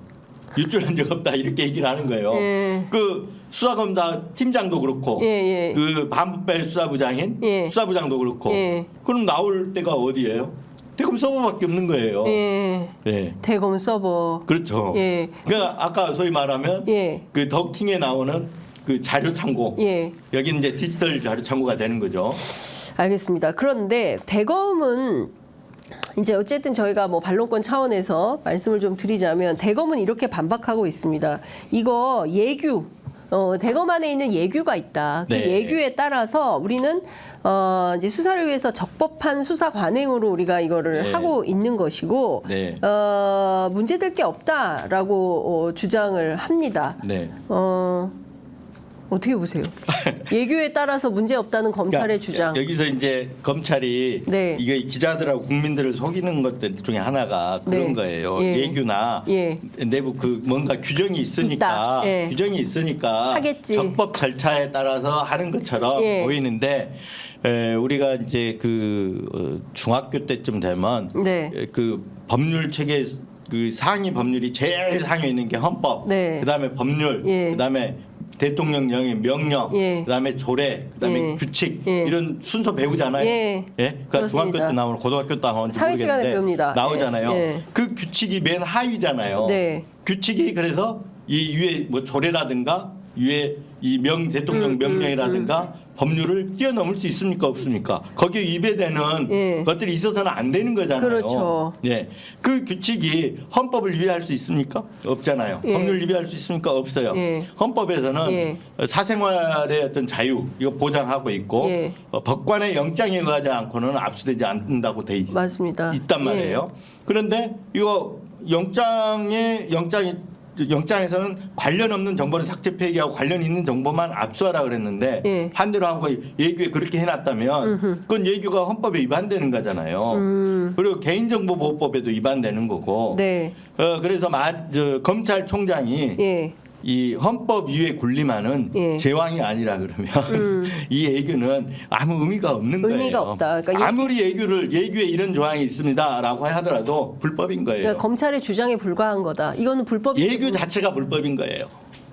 유출한 적 없다 이렇게 얘기를 하는 거예요. 예. 그 수사검사 팀장도 그렇고 예. 그 반부패 수사부장인 예. 수사부장도 그렇고 예. 그럼 나올 데가 어디예요? 대검 서버밖에 없는 거예요. 예. 네. 대검 서버. 그렇죠. 예. 그러니까 아까 소위 말하면 예. 그 더킹에 나오는 그 자료 창고. 예. 여기는 이제 디지털 자료 창고가 되는 거죠. 알겠습니다. 그런데 대검은 이제 어쨌든 저희가 뭐 반론권 차원에서 말씀을 좀 드리자면 대검은 이렇게 반박하고 있습니다. 이거 예규, 대검 안에 있는 예규가 있다. 그 네. 예규에 따라서 우리는 이제 수사를 위해서 적법한 수사 관행으로 우리가 이거를 네. 하고 있는 것이고 네. 문제될 게 없다라고 주장을 합니다. 네. 어떻게 보세요? 예규에 따라서 문제 없다는 검찰의 주장. 여기서 이제 검찰이 네. 이게 기자들하고 국민들을 속이는 것들 중에 하나가 그런 네. 거예요. 예. 예규나 예. 내부 그 뭔가 규정이 있으니까 있다. 예. 규정이 있으니까 하겠지. 적법 절차에 따라서 하는 것처럼 예. 보이는데 우리가 이제 그 중학교 때쯤 되면 네. 그 법률 체계 그 상위 법률이 제일 상위에 있는 게 헌법, 네. 그다음에 법률, 예. 그다음에 대통령령의 명령, 예. 그다음에 조례, 그다음에 예. 규칙 예. 이런 순서 배우잖아요. 예. 그러니까 그렇습니다. 중학교 때 나오는 고등학교 때 나오는지 사회 시간에 모르겠는데 배웁니다. 나오잖아요. 예. 그 규칙이 맨 하위잖아요. 네. 규칙이 그래서 이 위에 뭐 조례라든가 위에 이 대통령 명령이라든가 법률을 뛰어넘을 수 있습니까 없습니까? 거기에 위배되는 예. 것들이 있어서는 안 되는 거잖아요. 그렇죠. 예, 그 규칙이 헌법을 위배할 수 있습니까? 없잖아요. 예. 법률 위배할 수 있습니까? 없어요. 예. 헌법에서는 예. 사생활의 어떤 자유 이거 보장하고 있고 예. 법관의 영장에 의하지 않고는 압수되지 않는다고 돼 맞습니다. 있단 말이에요. 그런데 이거 영장에서는 관련 없는 정보를 삭제 폐기하고 관련 있는 정보만 압수하라 그랬는데 예. 반대로 하고 예규에 그렇게 해놨다면 그건 예규가 헌법에 위반되는 거잖아요. 그리고 개인정보보호법에도 위반되는 거고. 네. 그래서 검찰총장이 예. 이 헌법 위에 군림하는 예. 제왕이 아니라 그러면 이 예규는 아무 의미가 없는 거예요. 의미가 없다. 그러니까 아무리 예규에 이런 조항이 있습니다라고 하더라도 불법인 거예요. 그러니까 검찰의 주장에 불과한 거다. 이거는 불법이 예규 자체가 불법인 거예요.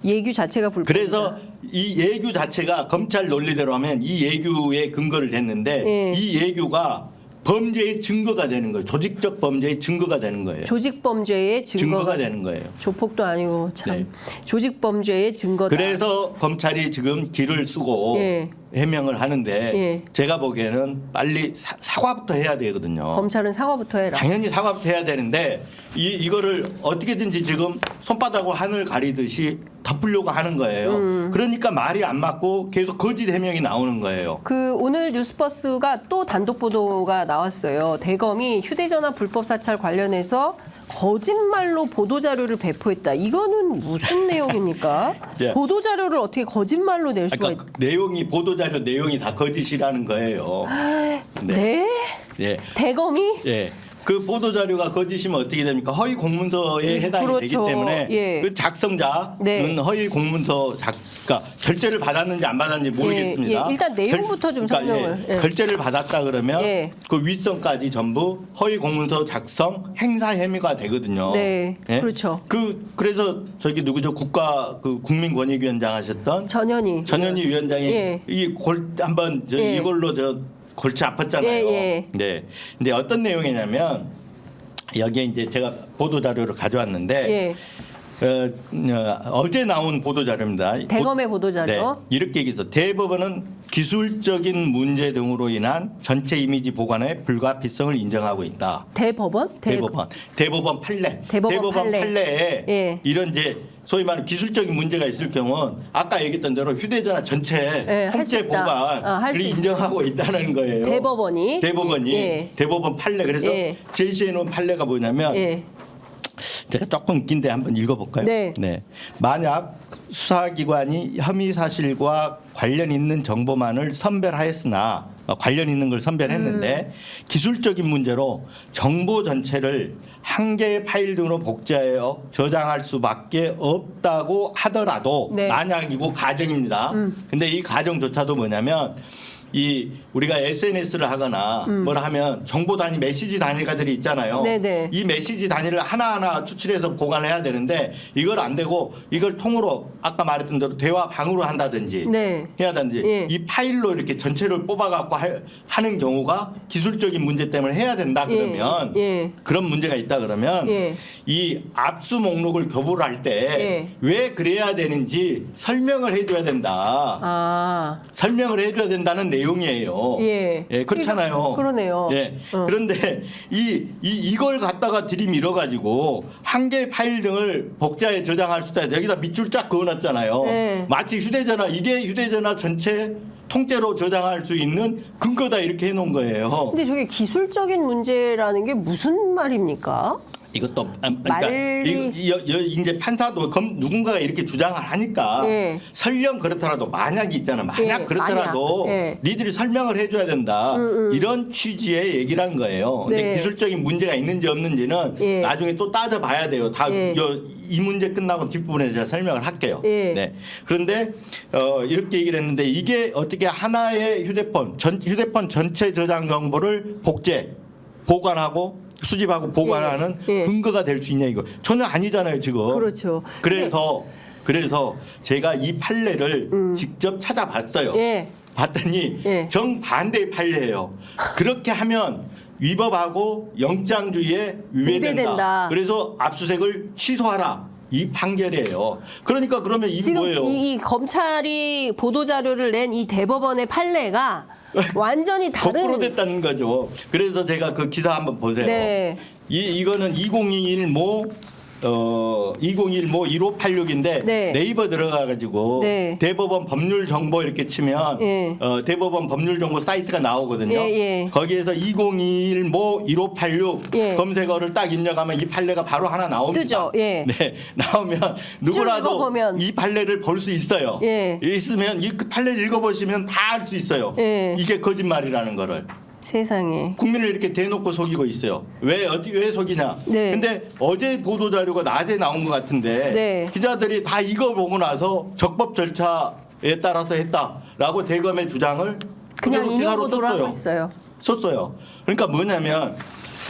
예규 자체가 불법. 그래서 이 예규 자체가 검찰 논리대로 하면 이 예규의 근거를 댔는데 예. 이 예규가 범죄의 증거가 되는 거예요. 조직적 범죄의 증거가 되는 거예요. 조직 범죄의 증거가 되는 거예요. 조폭도 아니고 참 네. 조직 범죄의 증거다. 그래서 검찰이 지금 길을 쓰고 예. 해명을 하는데 예. 제가 보기에는 빨리 사과부터 해야 되거든요. 검찰은 사과부터 해라. 당연히 사과부터 해야 되는데 이거를 어떻게든지 지금 손바닥으로 하늘 가리듯이 덮으려고 하는 거예요. 그러니까 말이 안 맞고 계속 거짓 해명이 나오는 거예요. 그 오늘 뉴스버스가 또 단독 보도가 나왔어요. 대검이 휴대전화 불법 사찰 관련해서 거짓말로 보도자료를 배포했다. 이거는 무슨 내용입니까? 예. 보도자료를 어떻게 거짓말로 낼 수가 그러니까 보도자료 내용이 다 거짓이라는 거예요. 네? 예. 대검이? 예. 그 보도자료가 거짓이면 어떻게 됩니까? 허위 공문서에 해당이 그렇죠. 되기 때문에 예. 그 작성자는 네. 허위 공문서 그러니까 결제를 받았는지 안 받았는지 모르겠습니다. 예. 일단 내용부터 좀 설명을. 예. 결제를 받았다 그러면 예. 그 윗선까지 전부 허위 공문서 작성 행사 혐의가 되거든요. 네. 예? 그렇죠. 그래서 저기 누구죠? 국민권익위원장 하셨던 전현희 위원장이 예. 한번 예. 이걸로 골치 아팠잖아요. 예. 네. 근데 어떤 내용이냐면 여기에 이제 제가 보도 자료를 가져왔는데 예. 어제 나온 보도 자료입니다. 대검의 보도자료. 네. 이렇게 얘기해서 대법원은 기술적인 문제 등으로 인한 전체 이미지 보관의 불가피성을 인정하고 있다. 대법원? 대법원 판례. 대법원 판례. 판례에 예. 이런 이제 소위 말하는 기술적인 문제가 있을 경우는 아까 얘기했던 대로 휴대전화 전체 예, 할수 통째 있다. 할수 보관을 있다. 인정하고 있다는 거예요. 대법원이 예. 예. 대법원 판례. 그래서 예. 제시해 놓은 판례가 뭐냐면 예. 제가 조금 긴데 한번 읽어볼까요? 네. 만약 수사기관이 혐의 사실과 관련 있는 정보만을 선별하였으나 관련 있는 걸 선별했는데 기술적인 문제로 정보 전체를 한 개의 파일 등으로 복제하여 저장할 수밖에 없다고 하더라도 네. 만약이고 가정입니다. 근데 이 가정조차도 뭐냐면 이 우리가 SNS를 하거나 뭘 하면 정보 단위, 메시지 단위가들이 있잖아요. 네네. 이 메시지 단위를 하나하나 추출해서 보관해야 되는데 이걸 안 되고 이걸 통으로 아까 말했던 대로 대화 방으로 한다든지 네. 해야 되는지 예. 이 파일로 이렇게 전체를 뽑아갖고 하는 경우가 기술적인 문제 때문에 해야 된다 그러면 예. 그런 문제가 있다 그러면 예. 이 압수 목록을 교부를 할 때 왜 그래야 되는지 설명을 해줘야 된다. 설명을 해줘야 된다는 내용이에요. 예. 그렇잖아요. 그러네요. 예. 그런데 이걸 갖다가 들이밀어 가지고 한 개의 파일 등을 복제해 저장할 수 있다. 여기다 밑줄 쫙 그어놨잖아요. 네. 마치 휴대전화 이게 휴대전화 전체 통째로 저장할 수 있는 근거다 이렇게 해놓은 거예요. 근데 저게 기술적인 문제라는 게 무슨 말입니까? 이것도 그러니까 이제 판사도 누군가가 이렇게 주장을 하니까 설령 그렇더라도 만약이 있잖아. 만약 그렇더라도 니들이 설명을 해줘야 된다. 이런 취지의 얘기란 거예요. 근데 기술적인 문제가 있는지 없는지는 나중에 또 따져봐야 돼요. 다 이 문제 끝나고 뒷부분에 제가 설명을 할게요. 네. 그런데 이렇게 얘기를 했는데 이게 어떻게 하나의 휴대폰 전체 저장 정보를 보관하고 수집하고 보관하는 근거가 될 수 있냐 이거 전혀 아니잖아요 지금. 그렇죠. 그래서 제가 이 판례를 직접 찾아봤어요. 봤더니 정반대의 판례예요. 그렇게 하면 위법하고 영장주의에 위배된다. 그래서 압수색을 취소하라. 이 판결이에요. 그러니까 그러면 이 지금 뭐예요? 이 검찰이 보도자료를 낸 이 대법원의 판례가 완전히 다른 거꾸로 됐다는 거죠. 그래서 제가 그 기사 한번 보세요. 이거는 2021모 1586인데 네이버 들어가가지고 대법원 법률 정보 이렇게 치면 대법원 법률 정보 사이트가 나오거든요. 거기에서 2021모 1586 검색어를 딱 입력하면 이 판례가 바로 하나 나옵니다. 뜨죠. 네, 나오면 누구라도 이 판례를 볼 수 있어요. 있으면 이 판례를 읽어보시면 다 알 수 있어요. 이게 거짓말이라는 거를. 세상에. 국민을 이렇게 대놓고 속이고 있어요. 왜 속이냐? 근데 어제 보도 자료가 낮에 나온 것 같은데 기자들이 다 이거 보고 나서 적법 절차에 따라서 했다라고 대검의 주장을 그냥 인용 보도를 하고 있어요. 썼어요. 그러니까 뭐냐면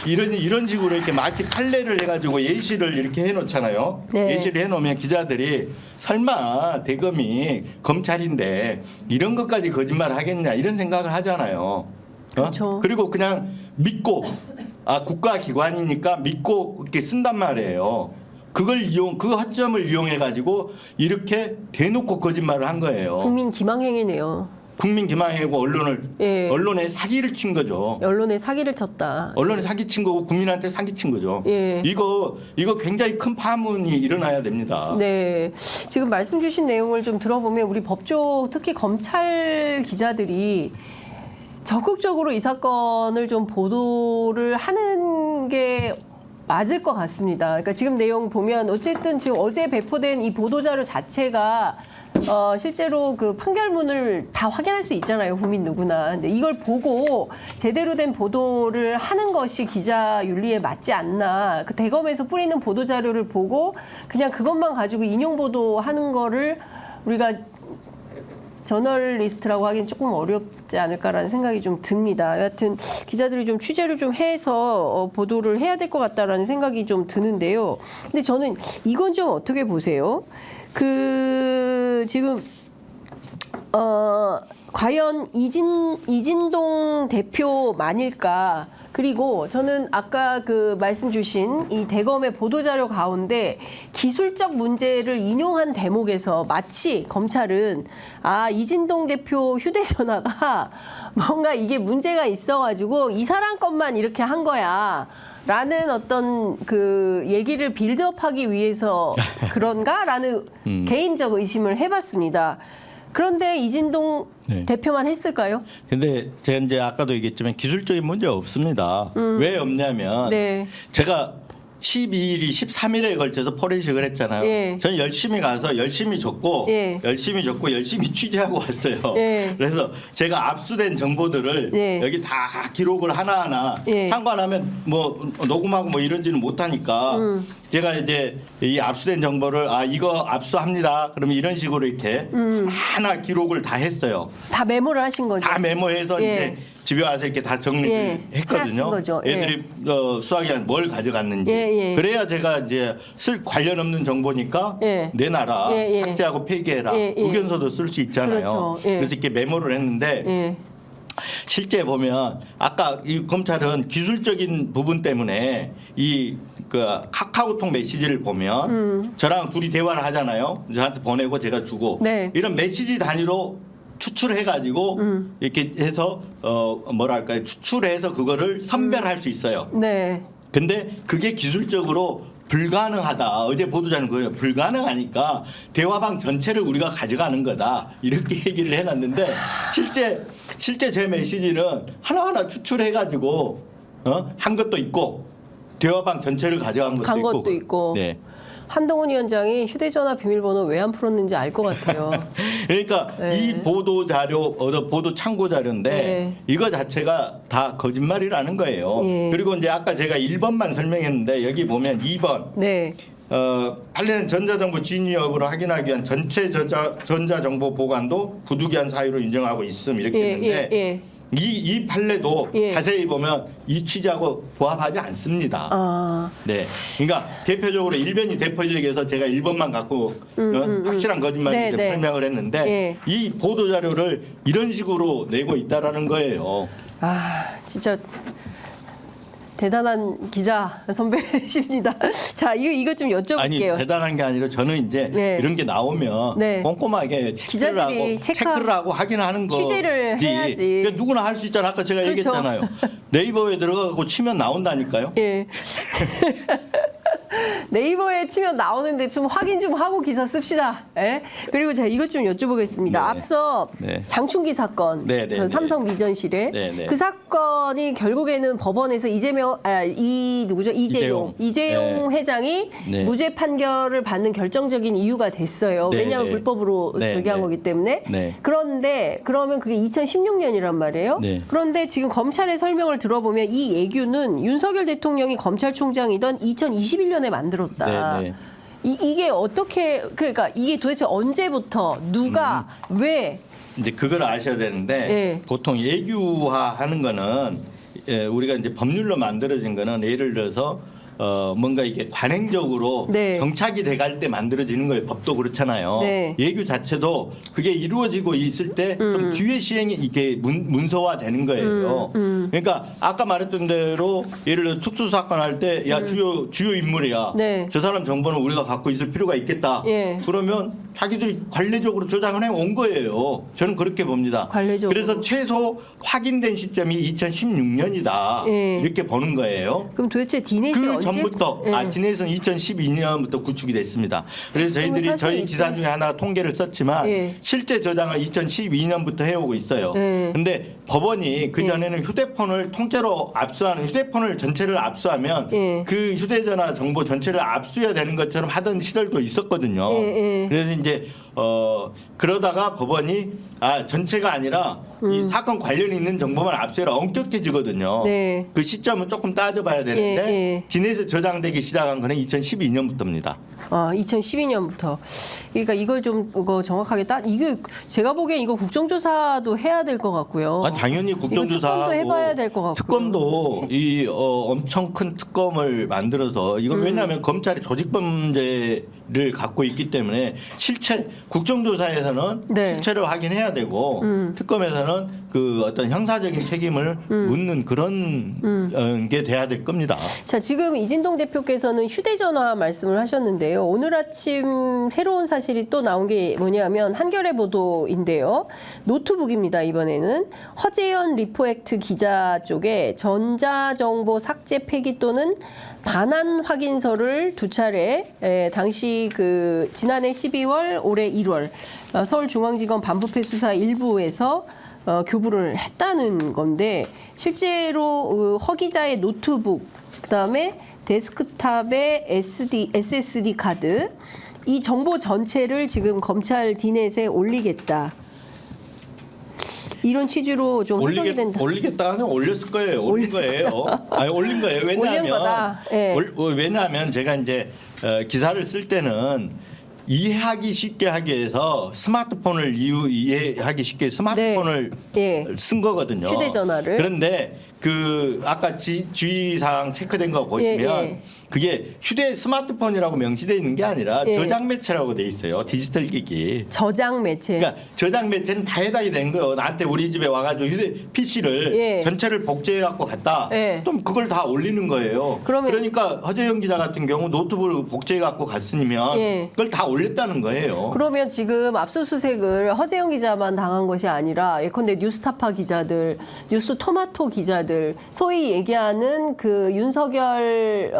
이런 식으로 이렇게 마치 판례를 해가지고 예시를 이렇게 해놓잖아요. 예시를 해놓으면 기자들이 설마 대검이 검찰인데 이런 것까지 거짓말 하겠냐 이런 생각을 하잖아요. 그렇죠. 그리고 그냥 믿고 국가기관이니까 믿고 이렇게 쓴단 말이에요. 그 허점을 이용해 가지고 이렇게 대놓고 거짓말을 한 거예요. 국민 기망행위네요. 국민 기망행위고 언론에 사기를 친 거죠. 언론에 사기를 쳤다. 언론에 사기 친 거고 국민한테 사기 친 거죠. 이거 굉장히 큰 파문이 일어나야 됩니다. 네, 지금 말씀 주신 내용을 좀 들어보면 우리 법조 특히 검찰 기자들이 적극적으로 이 사건을 좀 보도를 하는 게 맞을 것 같습니다. 그러니까 지금 내용 보면 어쨌든 지금 어제 배포된 이 보도자료 자체가 실제로 그 판결문을 다 확인할 수 있잖아요. 국민 누구나. 근데 이걸 보고 제대로 된 보도를 하는 것이 기자 윤리에 맞지 않나. 그 대검에서 뿌리는 보도자료를 보고 그냥 그것만 가지고 인용 보도하는 거를 우리가 저널리스트라고 하기는 조금 어렵지 않을까라는 생각이 좀 듭니다. 여하튼 기자들이 좀 취재를 좀 해서 보도를 해야 될 것 같다라는 생각이 좀 드는데요. 근데 저는 이건 좀 어떻게 보세요? 지금 과연 이진동 대표만일까? 그리고 저는 아까 그 말씀 주신 이 대검의 보도자료 가운데 기술적 문제를 인용한 대목에서 마치 검찰은 이진동 대표 휴대전화가 뭔가 이게 문제가 있어가지고 이 사람 것만 이렇게 한 거야. 라는 어떤 그 얘기를 빌드업하기 위해서 그런가라는 개인적 의심을 해봤습니다. 그런데 이진동 대표만 했을까요? 근데 제가 이제 아까도 얘기했지만 기술적인 문제 없습니다. 왜 없냐면 제가 12일이 13일에 걸쳐서 포렌식을 했잖아요. 예. 저는 열심히 가서 열심히 줬고 예. 열심히 취재하고 왔어요. 예. 그래서 제가 압수된 정보들을 예. 여기 다 기록을 하나하나 예. 상관하면 뭐 녹음하고 뭐 이런지는 못하니까 제가 이제 이 압수된 정보를 이거 압수합니다. 그러면 이런 식으로 이렇게 하나 기록을 다 했어요. 다 메모를 하신 거죠? 다 메모해서 예. 이제 집에 와서 이렇게 다 정리를 예. 했거든요. 하신 거죠. 예. 애들이 수학에 뭘 가져갔는지. 예, 예. 그래야 제가 이제 쓸 관련 없는 정보니까 예. 내놔라, 예, 예. 삭제하고 폐기해라, 예, 예. 의견서도 쓸 수 있잖아요. 그렇죠. 예. 그래서 이렇게 메모를 했는데 예. 실제 보면 아까 이 검찰은 기술적인 부분 때문에 이 그 카카오톡 메시지를 보면 저랑 둘이 대화를 하잖아요. 저한테 보내고 제가 주고 네. 이런 메시지 단위로 추출해가지고 이렇게 해서 뭐랄까요, 추출해서 그거를 선별할 수 있어요. 네. 근데 그게 기술적으로 불가능하다. 어제 보도자는 그거예요. 불가능하니까 대화방 전체를 우리가 가져가는 거다. 이렇게 얘기를 해놨는데 실제 제 메시지는 하나하나 추출해가지고 한 것도 있고 대화방 전체를 가져간 것도 있고. 네. 한동훈 위원장이 휴대전화 비밀번호 왜 안 풀었는지 알 것 같아요. 그러니까 네. 이 보도 자료, 보도 참고 자료인데 네. 이거 자체가 다 거짓말이라는 거예요. 네. 그리고 이제 아까 제가 1번만 설명했는데 여기 보면 2번. 네. 관련 전자정보 진위 여부를 확인하기 위한 전체 전자정보 보관도 부득이한 사유로 인정하고 있음 이렇게 했는데 이 판례도 자세히 보면 이 취지하고 부합하지 않습니다. 네, 그러니까 대표적으로 일변이 대표적에서 제가 1번만 갖고 확실한 거짓말인지 설명을 했는데 이 보도 자료를 이런 식으로 내고 있다라는 거예요. 진짜 대단한 기자 선배십니다. 자, 이거 좀 여쭤볼게요. 아니, 대단한 게 아니라 저는 이제 이런 게 나오면 꼼꼼하게 체크를 하고 확인하는 거 취재를 해야지. 그러니까 누구나 할 수 있잖아요. 아까 제가 얘기했잖아요. 네이버에 들어가고 치면 나온다니까요. 예. 네이버에 치면 나오는데 좀 확인 좀 하고 기사 씁시다. 예? 그리고 제가 이것 좀 여쭤보겠습니다. 앞서 장충기 사건, 그 삼성 미전실에 그 사건이 결국에는 법원에서 이재용 회장이 무죄 판결을 받는 결정적인 이유가 됐어요. 왜냐하면 불법으로 결계한 거기 때문에. 그런데 그러면 그게 2016년이란 말이에요. 그런데 지금 검찰의 설명을 들어보면 이 예규는 윤석열 대통령이 검찰총장이던 2021년에 만들었다. 이게 어떻게, 그러니까 이게 도대체 언제부터 누가 왜? 이제 그걸 아셔야 되는데 보통 예규화하는 거는 우리가 이제 법률로 만들어진 거는 예를 들어서 뭔가 이게 관행적으로 정착이 돼갈 때 만들어지는 거예요. 법도 그렇잖아요. 예규 자체도 그게 이루어지고 있을 때 좀 뒤에 시행이 이게 문서화되는 거예요. 그러니까 아까 말했던 대로 예를 들어 특수 사건 할 때 야 주요 인물이야. 저 사람 정보는 우리가 갖고 있을 필요가 있겠다. 그러면 자기들이 관례적으로 조장을 해온 거예요. 저는 그렇게 봅니다. 관례적으로. 그래서 최소 확인된 시점이 2016년이다. 이렇게 보는 거예요. 그럼 도대체 디넷이 언제? 전부터 디넷은 2012년부터 구축이 됐습니다. 그래서 저희들이 저희 기사 중에 하나 통계를 썼지만 실제 저장을 2012년부터 해오고 있어요. 근데 법원이 그 전에는 휴대폰을 통째로 압수하는 휴대폰을 전체를 압수하면 그 휴대전화 정보 전체를 압수해야 되는 것처럼 하던 시절도 있었거든요. 그래서 이제 그러다가 법원이 전체가 아니라 이 사건 관련이 있는 정보만 압수해라 엄격해지거든요. 그 시점은 조금 따져봐야 되는데 디넷에 저장되기 시작한 거는 2012년부터입니다. 2012년부터. 그러니까 이걸 좀 정확하게 이게 제가 보기엔 이거 국정조사도 해야 될 것 같고요. 당연히 국정조사하고 특검도 해봐야 될 것 같고. 특검도 이 엄청 큰 특검을 만들어서 이건 왜냐하면 검찰이 조직범죄를 갖고 있기 때문에 국정조사에서는 실체를 확인해야 되고 특검에서는 그 어떤 형사적인 책임을 묻는 그런 게 돼야 될 겁니다. 자, 지금 이진동 대표께서는 휴대전화 말씀을 하셨는데요. 오늘 아침 새로운 사실이 또 나온 게 뭐냐면 한겨레 보도인데요. 노트북입니다. 이번에는 허재현 리포액트 기자 쪽에 전자정보 삭제 폐기 또는 반환 확인서를 2차례 당시 지난해 12월 올해 1월 서울중앙지검 반부패 수사 일부에서 교부를 했다는 건데 실제로 허 기자의 노트북 그다음에 데스크탑의 SSD 카드 이 정보 전체를 지금 검찰 디넷에 올리겠다. 이런 취지로 좀 해석이 된다. 올리겠다 하면 올렸을 거예요. 올린 거예요. 아니 올린 거예요. 왜냐하면 제가 이제 기사를 쓸 때는 이해하기 쉽게 하기 위해서 스마트폰을 이해하기 쉽게 스마트폰을 쓴 거거든요. 휴대전화를. 그런데 그 아까 주의사항 체크된 거 보시면 그게 스마트폰이라고 명시되어 있는 게 아니라 저장 매체라고 돼 있어요. 디지털 기기. 저장 매체. 그러니까 저장 매체는 다 해당이 된 거예요. 나한테 우리 집에 와가지고 PC를 전체를 복제해 갖고 갔다. 좀 그걸 다 올리는 거예요. 그러니까 허재영 기자 같은 경우 노트북을 복제해 갖고 갔으면 그걸 다 올렸다는 거예요. 그러면 지금 압수수색을 허재영 기자만 당한 것이 아니라 예컨대 뉴스타파 기자들, 뉴스토마토 기자들, 소위 얘기하는 그 윤석열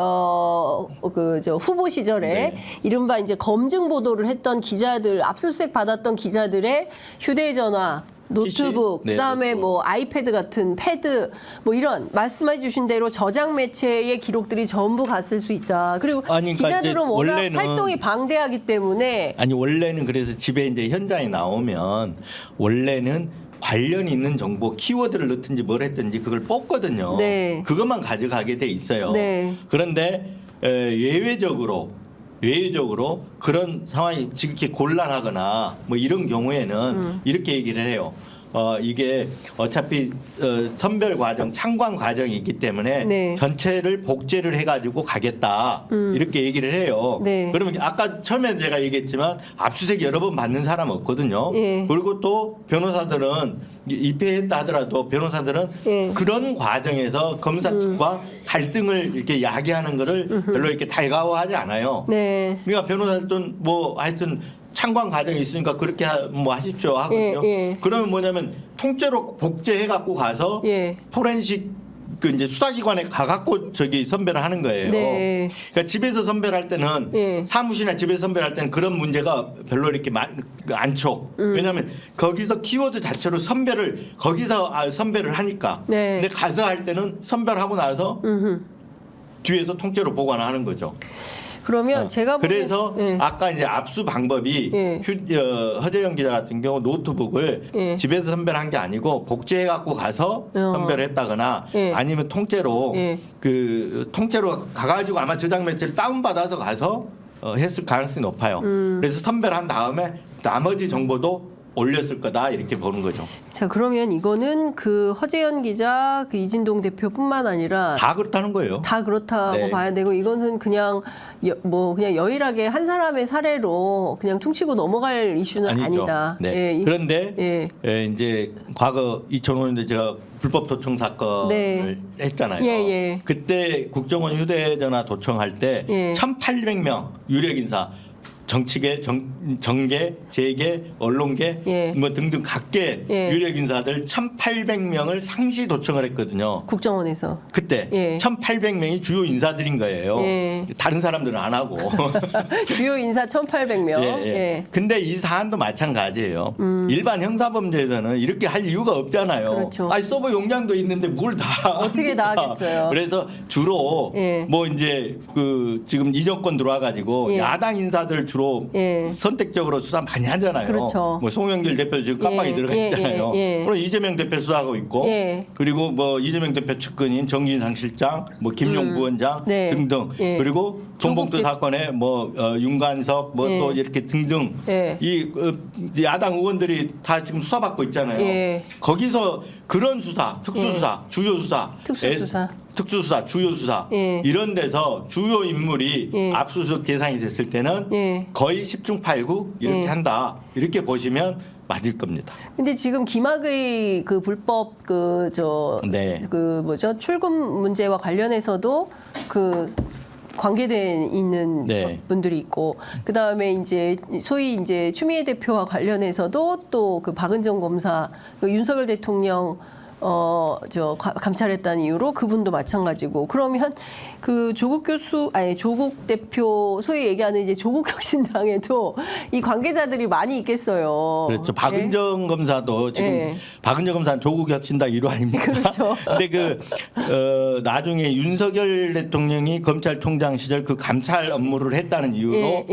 후보 시절에 이른바 이제 검증 보도를 했던 기자들, 압수수색 받았던 기자들의 휴대전화, 노트북, 그다음에 뭐 아이패드 같은 패드, 뭐 이런 말씀해 주신 대로 저장 매체의 기록들이 전부 갔을 수 있다. 그리고 그러니까 기자들은 워낙 활동이 방대하기 때문에 원래는 그래서 집에 이제 현장에 나오면 원래는 관련이 있는 정보 키워드를 넣든지 뭘 했든지 그걸 뽑거든요. 그것만 가져가게 돼 있어요. 그런데 예외적으로 그런 상황이 지금 이렇게 곤란하거나 뭐 이런 경우에는 이렇게 얘기를 해요. 이게 어차피 선별 과정, 창관 과정이 있기 때문에 전체를 복제를 해가지고 가겠다 이렇게 얘기를 해요. 그러면 아까 처음에 제가 얘기했지만 압수수색 여러 번 받는 사람 없거든요. 그리고 또 변호사들은 입회했다 하더라도 변호사들은 그런 과정에서 검사 측과 갈등을 이렇게 야기하는 거를 별로 이렇게 달가워하지 않아요. 그러니까 변호사들은 뭐 하여튼 창관 과정이 있으니까 그렇게 뭐 하십시오 하거든요. 그러면 뭐냐면 통째로 복제해 갖고 가서 포렌식 그 이제 수사기관에 가갖고 저기 선별을 하는 거예요. 그러니까 집에서 선별할 때는 사무실이나 집에서 선별할 때는 그런 문제가 별로 이렇게 않죠. 왜냐하면 거기서 키워드 자체로 거기서 선별을 하니까. 근데 가서 할 때는 선별하고 나서 뒤에서 통째로 보관하는 거죠. 그러면 제가 그래서 아까 이제 압수 방법이 허재영 기자 같은 경우 노트북을 집에서 선별한 게 아니고 복제해 갖고 가서 선별했다거나 아니면 통째로 통째로 가가지고 아마 저장 매체를 다운 받아서 가서 했을 가능성이 높아요. 그래서 선별한 다음에 나머지 정보도 올렸을 거다 이렇게 보는 거죠. 자, 그러면 이거는 그 허재현 기자, 그 이진동 대표뿐만 아니라 다 그렇다는 거예요. 다 그렇다고 봐야 되고 이거는 그냥 그냥 여일하게 한 사람의 사례로 그냥 퉁치고 넘어갈 이슈는 아니다. 그런데 이제 과거 2005년도에 제가 불법 도청 사건을 했잖아요. 그때 국정원 휴대전화 도청할 때 1,800명 유력 인사 정치계, 정계, 재계, 언론계 뭐 등등 각계 유력 인사들 1,800명을 상시 도청을 했거든요. 국정원에서. 그때 1,800명이 주요 인사들인 거예요. 다른 사람들은 안 하고. 주요 인사 1,800명. 근데 이 사안도 마찬가지예요. 일반 형사범죄에서는 이렇게 할 이유가 없잖아요. 아니 서버 용량도 있는데 뭘 다 어떻게 다 하겠어요. 그래서 주로 뭐 이제 그 지금 이 정권 들어와가지고 야당 인사들 주로 선택적으로 수사 많이 하잖아요. 뭐 송영길 대표 지금 깜빡이 들어가 있잖아요. 그리고 이재명 대표 수사하고 있고, 그리고 뭐 이재명 대표 측근인 정진상 실장, 뭐 김용 부원장 등등, 그리고 돈봉투 사건에 뭐 윤관석, 뭐 또 이렇게 등등 이 야당 의원들이 다 지금 수사받고 있잖아요. 거기서 그런 수사, 특수수사, 주요수사, 특수수사, 주요수사 이런 데서 주요 인물이 압수수색 대상이 됐을 때는 거의 10중 8구 이렇게 한다 이렇게 보시면 맞을 겁니다. 근데 지금 김학의 그 불법 그 뭐죠 출금 문제와 관련해서도 그 관계된 있는 분들이 있고 그 다음에 이제 소위 이제 추미애 대표와 관련해서도 또 그 박은정 검사, 그 윤석열 대통령 감찰했다는 이유로 그분도 마찬가지고 그러면 그 조국 대표 소위 얘기하는 이제 조국혁신당에도 이 관계자들이 많이 있겠어요. 그렇죠. 박은정 검사도 지금 박은정 검사는 조국혁신당 일호 아닙니까? 그렇죠. 근데 나중에 윤석열 대통령이 검찰총장 시절 그 감찰 업무를 했다는 이유로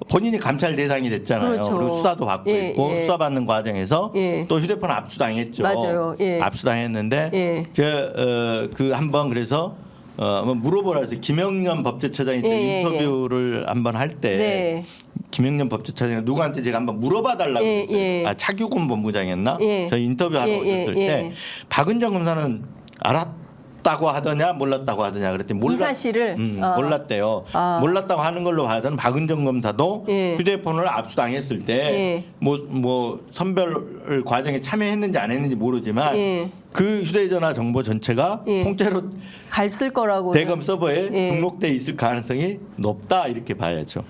본인이 감찰 대상이 됐잖아요. 그렇죠. 그리고 수사도 받고 있고 수사받는 과정에서 또 휴대폰 압수당했죠. 맞아요. 압수당했는데 그 한번 그래서 한번 물어보라 해서 김영년 법제처장이 인터뷰를 한번 할 때 김영년 법제처장이 누구한테 제가 한번 물어봐 달라고 했어요. 차규근 본부장이었나? 저희 인터뷰하러 오셨을 때 박은정 검사는 알았다고 하더냐 몰랐다고 하더냐 그랬더니 이 사실을 몰랐대요. 몰랐다고 하는 걸로 봐서는 박은정 검사도 휴대폰을 압수당했을 때 뭐 선별 과정에 참여했는지 안 했는지 모르지만 그 휴대전화 정보 전체가 통째로 갔을 거라고 대검 서버에 등록돼 있을 가능성이 높다 이렇게 봐야죠.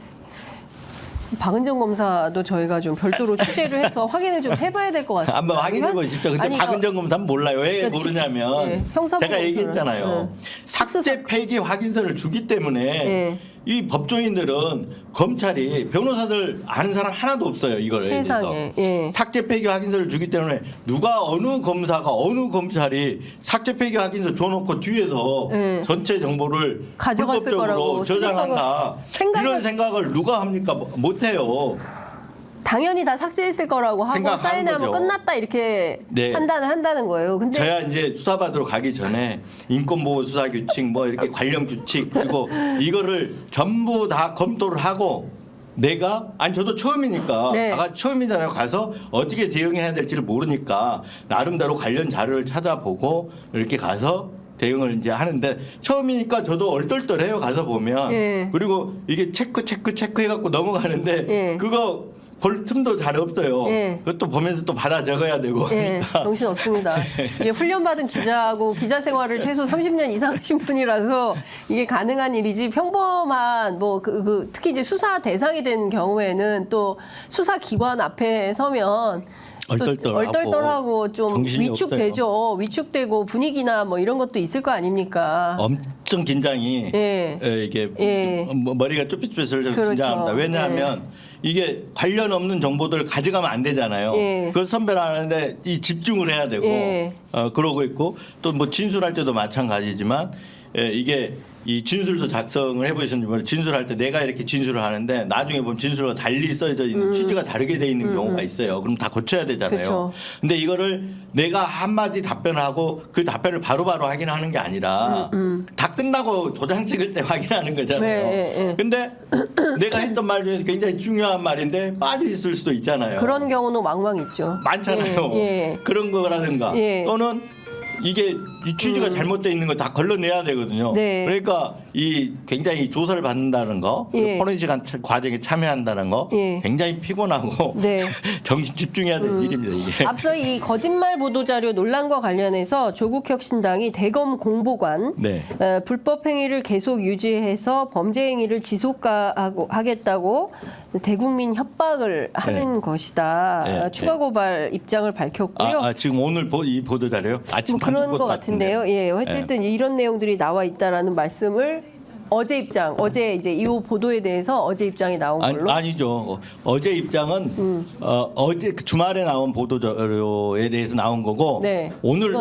박은정 검사도 저희가 좀 별도로 취재를 해서 확인을 좀 해봐야 될 것 같습니다. 한번 확인해 보십시오. 근데 박은정 검사는 몰라요. 왜 모르냐면 제가 얘기했잖아요. 삭제 폐기 확인서를 주기 때문에 이 법조인들은 검찰이 변호사들 아는 사람 하나도 없어요. 이걸 세상에. 삭제 폐기 확인서를 주기 때문에 누가 어느 검사가 어느 검찰이 삭제 폐기 확인서 줘놓고 뒤에서 전체 정보를 가져갔을 거라고 불법적으로 저장한다. 이런 생각을 누가 합니까? 못해요. 당연히 다 삭제했을 거라고 하고 사인하면 거죠. 끝났다 이렇게 판단을 한다는 거예요. 근데 저야 이제 수사받으러 가기 전에 인권보호 수사 규칙 뭐 이렇게 관련 규칙 그리고 이거를 전부 다 검토를 하고 저도 처음이니까 처음이잖아요. 가서 어떻게 대응해야 될지를 모르니까 나름대로 관련 자료를 찾아보고 이렇게 가서 대응을 이제 하는데 처음이니까 저도 얼떨떨해요. 가서 보면 그리고 이게 체크 해갖고 넘어가는데 그거 볼 틈도 잘 없어요. 그것도 보면서 또 받아 적어야 되고. 그러니까. 정신 없습니다. 이게 훈련받은 기자하고 기자 생활을 최소 30년 이상 하신 분이라서 이게 가능한 일이지 평범한 특히 이제 수사 대상이 된 경우에는 또 수사 기관 앞에 서면 얼떨떨하고 좀 위축되죠. 없어요. 위축되고 분위기나 뭐 이런 것도 있을 거 아닙니까? 엄청 긴장이 이게 머리가 쭈삣쭈삣을 그렇죠. 긴장합니다. 왜냐하면 이게 관련 없는 정보들을 가져가면 안 되잖아요. 그걸 선별하는데 이 집중을 해야 되고 그러고 있고 또 뭐 진술할 때도 마찬가지지만 이게 이 진술서 작성을 해보셨는지 모르겠어요. 진술할 때 내가 이렇게 진술을 하는데 나중에 보면 진술과 달리 써져 있는 취지가 다르게 돼 있는 경우가 있어요. 그럼 다 고쳐야 되잖아요. 그쵸. 근데 이거를 내가 한마디 답변을 하고 그 답변을 바로바로 확인하는 게 아니라 다 끝나고 도장 찍을 때 확인하는 거잖아요. 근데 내가 했던 말 중에서 굉장히 중요한 말인데 빠져 있을 수도 있잖아요. 그런 경우는 왕왕 있죠. 많잖아요. 그런 거라든가 또는 이게 이 취지가 잘못되어 있는 거 다 걸러내야 되거든요. 그러니까 이 굉장히 조사를 받는다는 거, 포렌식 과정에 참여한다는 거 굉장히 피곤하고 정신 집중해야 될 일입니다. 이게. 앞서 이 거짓말 보도자료 논란과 관련해서 조국혁신당이 대검 공보관 불법 행위를 계속 유지해서 범죄 행위를 지속하겠다고 대국민 협박을 하는 것이다. 추가 고발 입장을 밝혔고요. 지금 오늘 이 보도자료요? 아침 그런 것 같은데요. 어쨌든 이런 내용들이 나와 있다라는 말씀을 어제 이제 이 보도에 대해서 어제 입장이 나온 걸로? 아니죠. 어제 입장은 어제 주말에 나온 보도자료에 대해서 나온 거고 오늘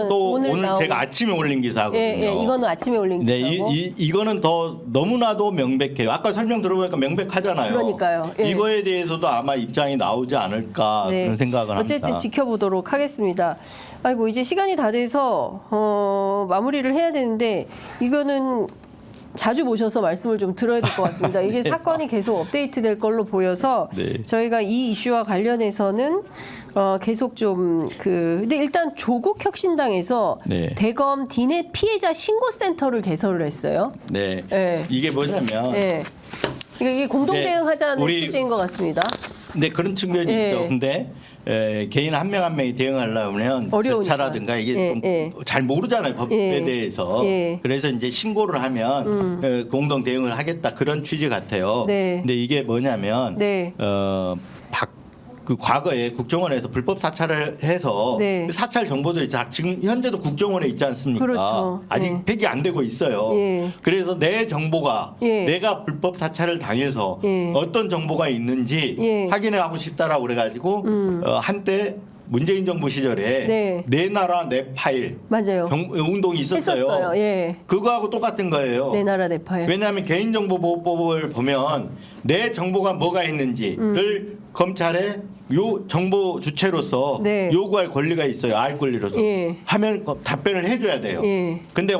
제가 아침에 올린 기사거든요. 이거는 아침에 올린 기사고. 이거는 더 너무나도 명백해요. 아까 설명 들어보니까 명백하잖아요. 그러니까요. 이거에 대해서도 아마 입장이 나오지 않을까 그런 생각을 합니다. 어쨌든 지켜보도록 하겠습니다. 아이고 이제 시간이 다 돼서 마무리를 해야 되는데 이거는 자주 모셔서 말씀을 좀 들어야 될 것 같습니다. 이게 사건이 계속 업데이트될 걸로 보여서 저희가 이 이슈와 관련해서는 계속 좀 근데 일단 조국혁신당에서 대검 디넷 피해자 신고센터를 개설을 했어요. 이게 뭐냐면 이게 공동 대응하자는 취지인 것 같습니다. 그런 측면이 있죠. 근데 개인 한 명 한 명이 대응하려면 절차라든가 이게 좀 잘 모르잖아요. 법에 대해서. 그래서 이제 신고를 하면 공동 대응을 하겠다 그런 취지 같아요. 근데 이게 뭐냐면 그 과거에 국정원에서 불법 사찰을 해서 네. 그 사찰 정보들이 지금 현재도 국정원에 있지 않습니까? 그렇죠. 아직 예. 폐기 안 되고 있어요. 예. 그래서 내 정보가 예. 내가 불법 사찰을 당해서 예. 어떤 정보가 있는지 예. 확인해 하고 싶다라고 그래가지고 한때 문재인 정부 시절에 네. 내 나라 내 파일 맞아요. 운동이 있었어요. 했었어요. 예. 그거하고 똑같은 거예요. 내 나라 내 파일. 왜냐하면 개인정보보호법을 보면 내 정보가 뭐가 있는지를 검찰에 요 정보 주체로서 네. 요구할 권리가 있어요. 알 권리로서. 예. 하면 답변을 해줘야 돼요. 예. 근데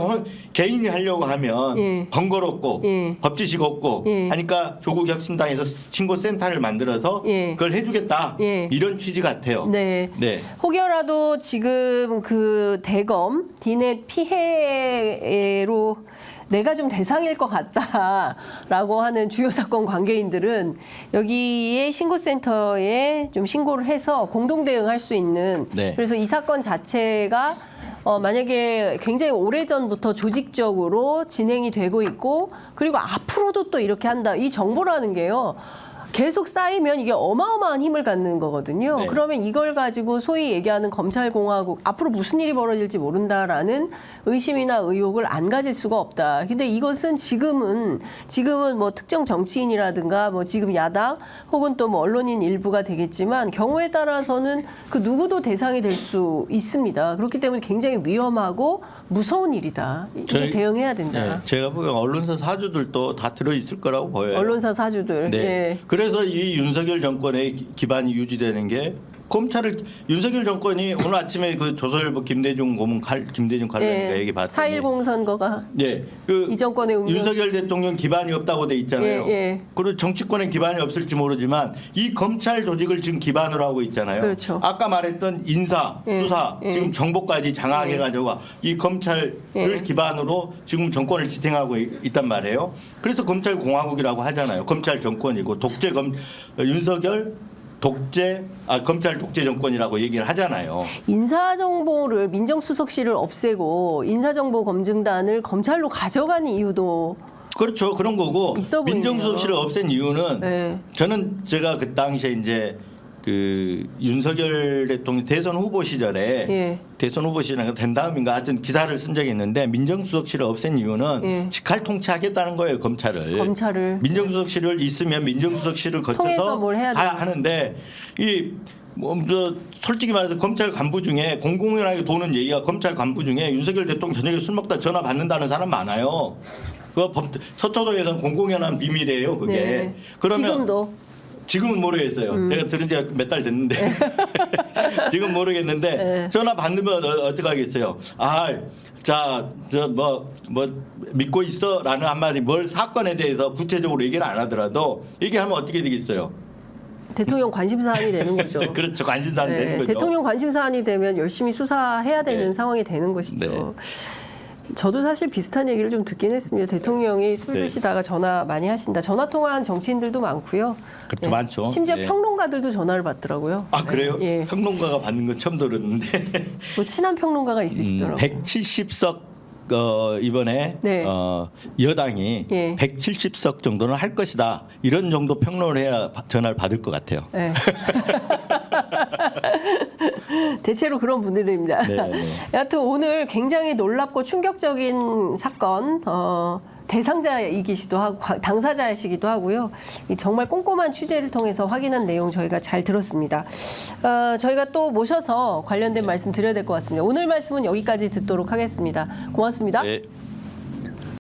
개인이 하려고 하면 예. 번거롭고 예. 법지식 없고 예. 하니까 조국혁신당에서 신고센터를 만들어서 예. 그걸 해주겠다. 예. 이런 취지 같아요. 네. 네. 혹여라도 지금 그 대검 디넷 피해로 내가 좀 대상일 것 같다라고 하는 주요 사건 관계인들은 여기에 신고센터에 좀 신고를 해서 공동 대응할 수 있는 네. 그래서 이 사건 자체가 만약에 굉장히 오래전부터 조직적으로 진행이 되고 있고 그리고 앞으로도 또 이렇게 한다. 이 정보라는 게요. 계속 쌓이면 이게 어마어마한 힘을 갖는 거거든요. 네. 그러면 이걸 가지고 소위 얘기하는 검찰공화국 앞으로 무슨 일이 벌어질지 모른다라는 의심이나 의혹을 안 가질 수가 없다. 근데 이것은 지금은 뭐 특정 정치인이라든가 뭐 지금 야당 혹은 또 뭐 언론인 일부가 되겠지만 경우에 따라서는 그 누구도 대상이 될 수 있습니다. 그렇기 때문에 굉장히 위험하고 무서운 일이다. 이게 대응해야 된다. 네, 제가 보기엔 언론사 사주들도 다 들어 있을 거라고 보여요. 언론사 사주들. 네. 예. 그래서 이 윤석열 정권의 기반이 유지되는 게 윤석열 정권이 오늘 아침에 그 조선일보 김대중 관련자 얘기 봤더니 4.10 선거가 이 정권의 운명. 윤석열 대통령 기반이 없다고 돼 있잖아요. 그리고 정치권에 기반이 없을지 모르지만 이 검찰 조직을 지금 기반으로 하고 있잖아요. 그렇죠. 아까 말했던 인사, 수사, 지금 정보까지 장악해가지고 이 검찰을 기반으로 지금 정권을 지탱하고 있단 말이에요. 그래서 검찰 공화국이라고 하잖아요. 검찰 정권이고 윤석열 검찰 독재 정권이라고 얘기를 하잖아요. 인사정보를 민정수석실을 없애고 인사정보검증단을 검찰로 가져간 이유도 그렇죠. 그런 거고 있어 보이네요. 민정수석실을 없앤 이유는 제가 그 당시에 이제 그 윤석열 대통령 대선 후보 시절에 대선 후보 시절에 된 다음인가 하여튼 기사를 쓴 적이 있는데 민정수석실을 없앤 이유는 직할 통치하겠다는 거예요. 검찰을 민정수석실을 있으면 민정수석실을 거쳐서 뭘 해야 하는데 솔직히 말해서 검찰 간부 중에 공공연하게 도는 얘기가 검찰 간부 중에 윤석열 대통령 저녁에 술 먹다 전화 받는다는 사람 많아요. 서초동에서는 공공연한 비밀이에요. 그게. 네. 그러면 지금은 모르겠어요. 제가 들은 지가 몇 달 됐는데 지금 모르겠는데 전화 받으면 어떻게 하겠어요? 믿고 있어라는 한마디 뭘 사건에 대해서 구체적으로 얘기를 안 하더라도 얘기하면 어떻게 되겠어요? 대통령 관심사안이 되는 거죠. 그렇죠. 관심사안이 되는 거죠. 대통령 관심사안이 되면 열심히 수사해야 되는 상황이 되는 것이죠. 저도 사실 비슷한 얘기를 좀 듣긴 했습니다. 대통령이 술 드시다가 전화 많이 하신다. 전화 통화한 정치인들도 많고요. 그렇죠. 많죠. 심지어 평론가들도 전화를 받더라고요. 아 그래요? 평론가가 받는 건 처음 들었는데. 뭐 친한 평론가가 있으시더라고요. 170석 이번에 여당이 170석 정도는 할 것이다. 이런 정도 평론을 해야 전화를 받을 것 같아요. 네. 대체로 그런 분들입니다. 여하튼 오늘 굉장히 놀랍고 충격적인 사건 대상자이기도 하고 당사자이시기도 하고요. 정말 꼼꼼한 취재를 통해서 확인한 내용 저희가 잘 들었습니다. 저희가 또 모셔서 관련된 말씀 드려야 될 것 같습니다. 오늘 말씀은 여기까지 듣도록 하겠습니다. 고맙습니다. 네.